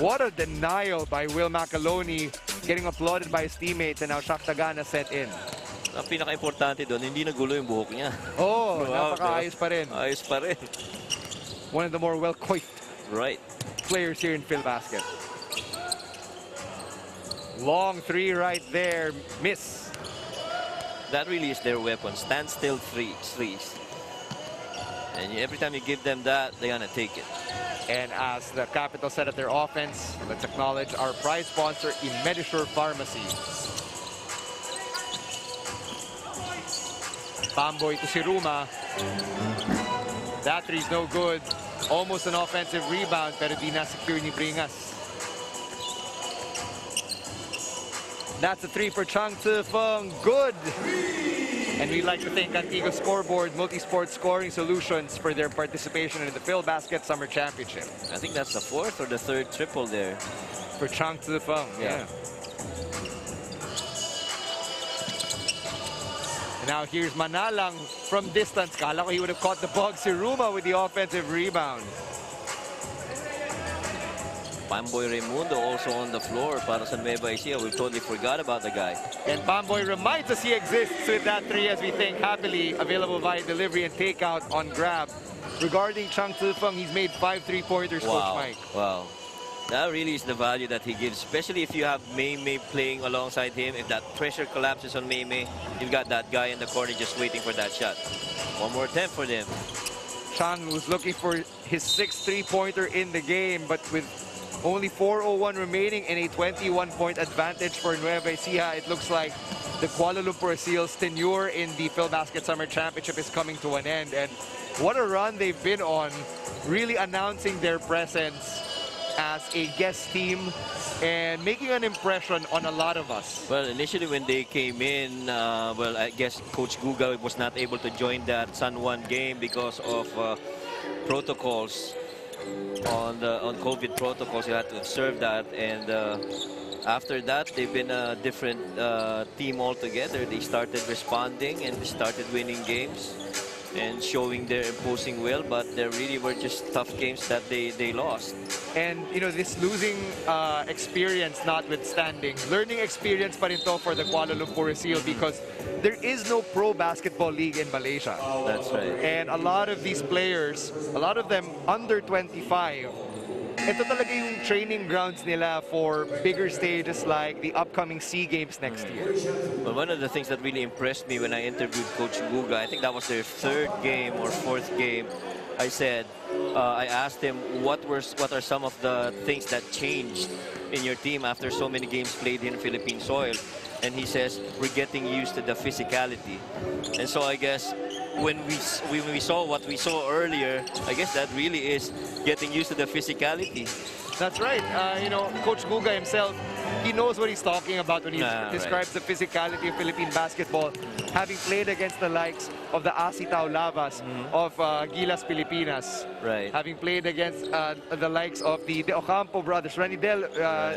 What a denial by Will Macaloni, getting applauded by his teammates, and now Shaktagana set in. Ang pinaka-importante doon, hindi nagulo yung buhok niya. Oh, napaka-ayos pa rin. Ayos pa rin. One of the more well-coiffed players here in PhilBasket. Long three right there, miss. That really is their weapon, standstill threes. And every time you give them that, they're gonna take it. And as the Capitals set up their offense, let's acknowledge our prize sponsor, Medisure Pharmacy. Pamboy to Siruma. That three's no good. Almost an offensive rebound, pero di na-secure ni Bringas. That's a three for Chang Tse-Fung. Good. And we'd like to thank Antigua Scoreboard Multisport Scoring Solutions for their participation in the PhilBasket Summer Championship. I think that's the fourth or the third triple there. For Chang Tse-Fung, yeah. And now here's Manalang from distance. Kala ko he would have caught the bug. Siruma with the offensive rebound. Pamboy Raimundo also on the floor para sa Nueva Ecija. We totally forgot about the guy. And Pamboy reminds us he exists with that three, as we think happily available via delivery and takeout on Grab. Regarding Chang Tse-Fung, he's made 5 3-pointers, Coach Mike. Wow. That really is the value that he gives, especially if you have Mei Mei playing alongside him. If that pressure collapses on Mei Mei, you've got that guy in the corner just waiting for that shot. One more attempt for them. Chang was looking for his 6th 3-pointer in the game, but with only 4:01 remaining and a 21-point advantage for Nueva Ecija, it looks like the Kuala Lumpur ASEEL's tenure in the PhilBasket Summer Championship is coming to an end. And what a run they've been on, really announcing their presence as a guest team and making an impression on a lot of us. Well, initially when they came in, well, I guess Coach Guga was not able to join that San Juan game because of protocols. On COVID protocols, you had to observe that, and after that they've been a different team altogether. They started responding and started winning games and showing their imposing will, but there really were just tough games that they lost. And you know, this losing experience notwithstanding, learning experience pa rin to for the Kuala Lumpur ASEEL, because there is no pro basketball league in Malaysia. That's right. And a lot of these players, a lot of them under 25, ito talaga yung training grounds nila for bigger stages like the upcoming SEA Games next year. Well, one of the things that really impressed me when I interviewed Coach Guga, I think that was their 3rd game or 4th game, I said, I asked him what are some of the things that changed in your team after so many games played in Philippine soil. And he says, we're getting used to the physicality. And so I guess when we saw what we saw earlier, I guess that really is getting used to the physicality. That's right. You know, Coach Guga himself, he knows what he's talking about when he describes the physicality of Philippine basketball, having played against the likes of the Asitaw Lavas of Gilas Pilipinas, having played against the likes of the De Ocampo brothers, Ranidel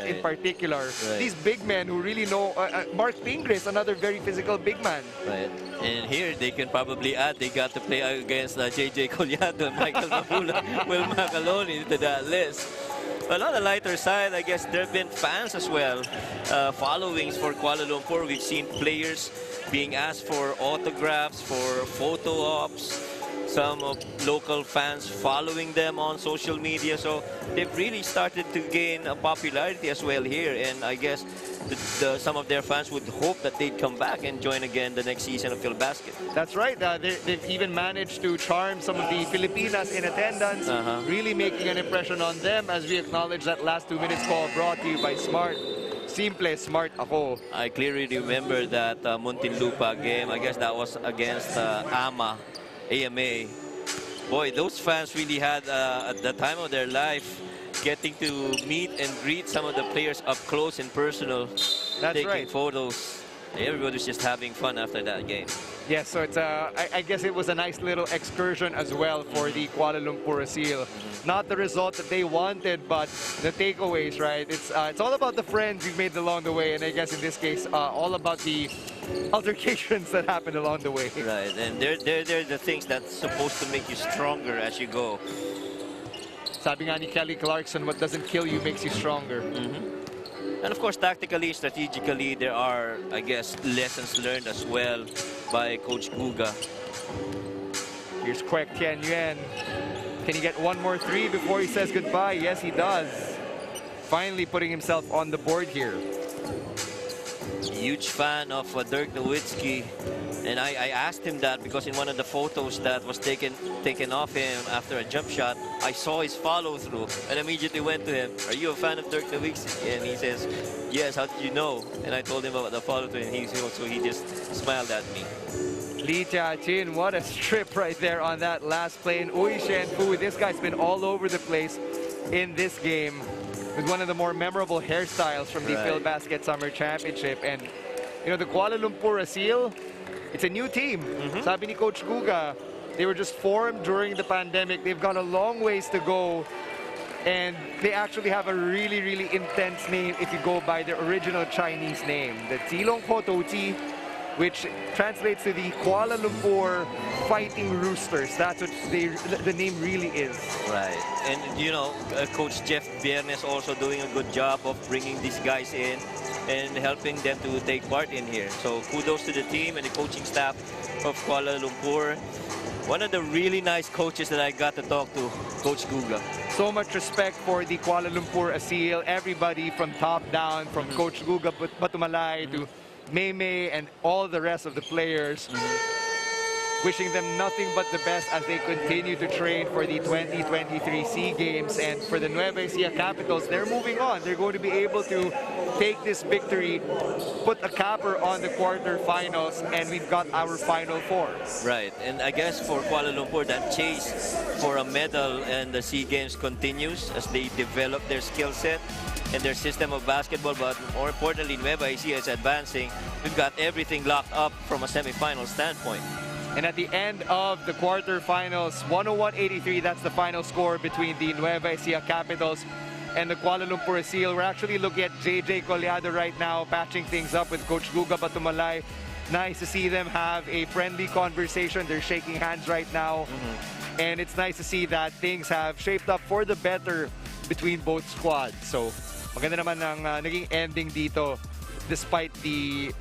in particular. These big men who really know, Mark Pingris, another very physical big man. Right. And here they can probably add, they got to play against JJ Collado and Michael Mabulac, Will Macaloni to that list. But on the lighter side, I guess there have been fans as well, followings for Kuala Lumpur. We've seen players being asked for autographs, for photo ops. some local fans following them on social media. So they've really started to gain a popularity as well here. And I guess some of their fans would hope that they'd come back and join again the next season of Phil Basket. That's right. They've even managed to charm some of the Filipinas in attendance, really making an impression on them, as we acknowledge that last 2 minutes call brought to you by Smart. Simple, smart ako. I clearly remember that Muntinlupa game. I guess that was against AMA. Boy, those fans really had at the time of their life getting to meet and greet some of the players up close and personal. That's taking right. Photos. Everybody was just having fun after that game. Yes, so it's I guess it was a nice little excursion as well for the Kuala Lumpur ASEEL. Not the result that they wanted, but the takeaways, right? It's all about the friends you've made along the way, and I guess in this case, all about the altercations that happened along the way. Right, and they're the things that's supposed to make you stronger as you go. Sabi nga ni Kelly Clarkson, what doesn't kill you makes you stronger. And of course, tactically, strategically, there are, I guess, lessons learned as well by Coach Guga. Here's Kwek Tian Yuan. Can he get one more three before he says goodbye? Yes, he does. Finally putting himself on the board here. Huge fan of Dirk Nowitzki. And I asked him that because in one of the photos that was taken off him after a jump shot, I saw his follow-through and immediately went to him, "Are you a fan of Dirk Nowitzki?" And he says, "Yes, how did you know?" And I told him about the follow-through, and he just smiled at me. Li Jiaqin, what a strip right there on that last play. And Ui Shenfu, this guy's been all over the place in this game with one of the more memorable hairstyles from the Phil Basket Summer Championship. And, you know, the Kuala Lumpur ASEEL, it's a new team. Sabi ni Coach Guga, they were just formed during the pandemic. They've got a long ways to go. And they actually have a really, really intense name if you go by the original Chinese name, the Chilong Ti, which translates to the Kuala Lumpur Fighting Roosters. That's what the name really is. Right. And, you know, Coach Jeff Biernes also doing a good job of bringing these guys in and helping them to take part in here. So kudos to the team and the coaching staff of Kuala Lumpur. One of the really nice coaches that I got to talk to, Coach Guga. So much respect for the Kuala Lumpur ASEEL. Everybody from top down, from Coach Guga Batumalay to Mei Mei and all the rest of the players. Wishing them nothing but the best as they continue to train for the 2023 SEA Games. And for the Nueva Ecija Capitals, they're moving on. They're going to be able to take this victory, put a capper on the quarterfinals, and we've got our Final Four. Right, and I guess for Kuala Lumpur, that chase for a medal and the SEA Games continues as they develop their skill set and their system of basketball. But more importantly, Nueva Ecija is advancing. We've got everything locked up from a semi-final standpoint. And at the end of the quarterfinals, 101-83, that's the final score between the Nueva Ecija Capitals and the Kuala Lumpur ASEEL. We're actually looking at JJ Collado right now, patching things up with Coach Guga Batumalay. Nice to see them have a friendly conversation. They're shaking hands right now. And it's nice to see that things have shaped up for the better between both squads. So, maganda naman ang naging ending dito despite the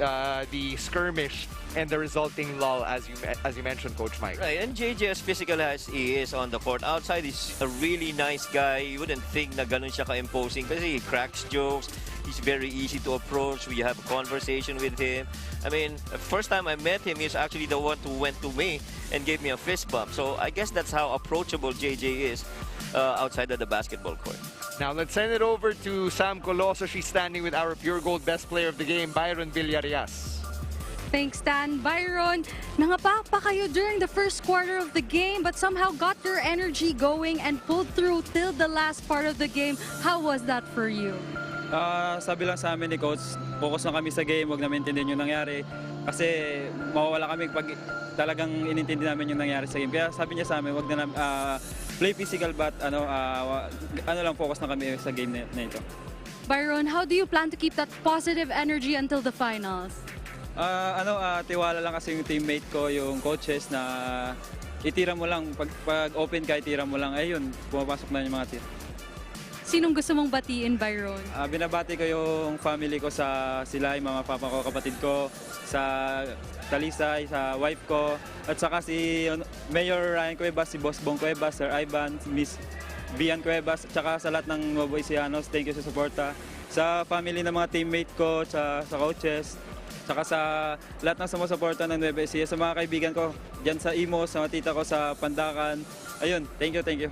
skirmish and the resulting lull, as you mentioned, Coach Mike. Right, and JJ, as physical as he is on the court, outside he's a really nice guy. You wouldn't think na ganun siya ka-imposing kasi he cracks jokes. He's very easy to approach. We have a conversation with him. I mean, the first time I met him, he's actually the one who went to me and gave me a fist bump. So I guess that's how approachable JJ is outside of the basketball court. Now let's send it over to Sam Coloso. She's standing with our Pure Gold Best Player of the Game, Byron Villarias. Thanks, Stan. Byron, nangapa pa kayo during the first quarter of the game but somehow got your energy going and pulled through till the last part of the game. How was that for you? Sabi lang sa amin ni Coach, focus na kami sa game, huwag namin intindihin yung nangyari. Kasi mawawala kami pag talagang inintindi namin yung nangyari sa game. Kaya sabi niya sa amin, huwag na play physical but ano lang, focus na kami sa game na ito. Byron, how do you plan to keep that positive energy until the finals? Tiwala lang kasi yung teammate ko, yung coaches na itira mo lang, pag open ka, itira mo lang, ayun, pumapasok na yung mga tira. Sinong gusto mong batiin, Byron? Binabati ko yung family ko sila, yung mga papa ko, kapatid ko, sa Talisay, sa wife ko, at saka si Mayor Ryan Cuevas, si Boss Bong Cuevas, Sir Ivan, Miss Bian Cuevas, at saka sa lahat ng Nueva Ecianos, thank you sa suporta. Sa family ng mga teammate ko, sa coaches, saka sa lahat ng sumusuporta ng Nueva Ecija, sa mga kaibigan ko dyan sa Imos, sa mga tita ko sa Pandakan. Ayun, thank you, thank you.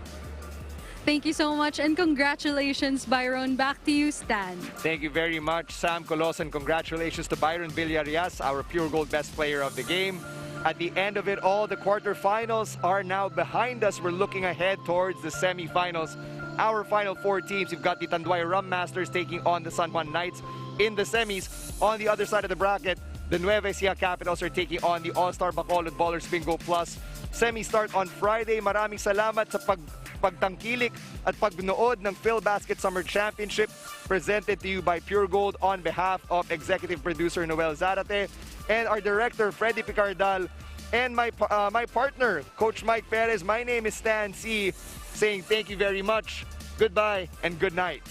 Thank you so much and congratulations, Byron. Back to you, Stan. Thank you very much, Sam Colos, and congratulations to Byron Villarias, our pure gold best player of the game. At the end of it all, the quarterfinals are now behind us. We're looking ahead towards the semifinals. Our final four teams, you've got the Tanduay Rum Masters taking on the San Juan Knights in the semis. On the other side of the bracket, the Nueva Ecija Capitals are taking on the All-Star Bacolod Ballers Bingo Plus. Semi start on Friday. Maraming salamat sa pagtangkilik at pagnood ng Phil Basket Summer Championship presented to you by Pure Gold on behalf of Executive Producer Noel Zarate and our Director Freddy Picardal and my partner Coach Mike Perez. My name is Stan C, saying thank you very much, goodbye, and good night.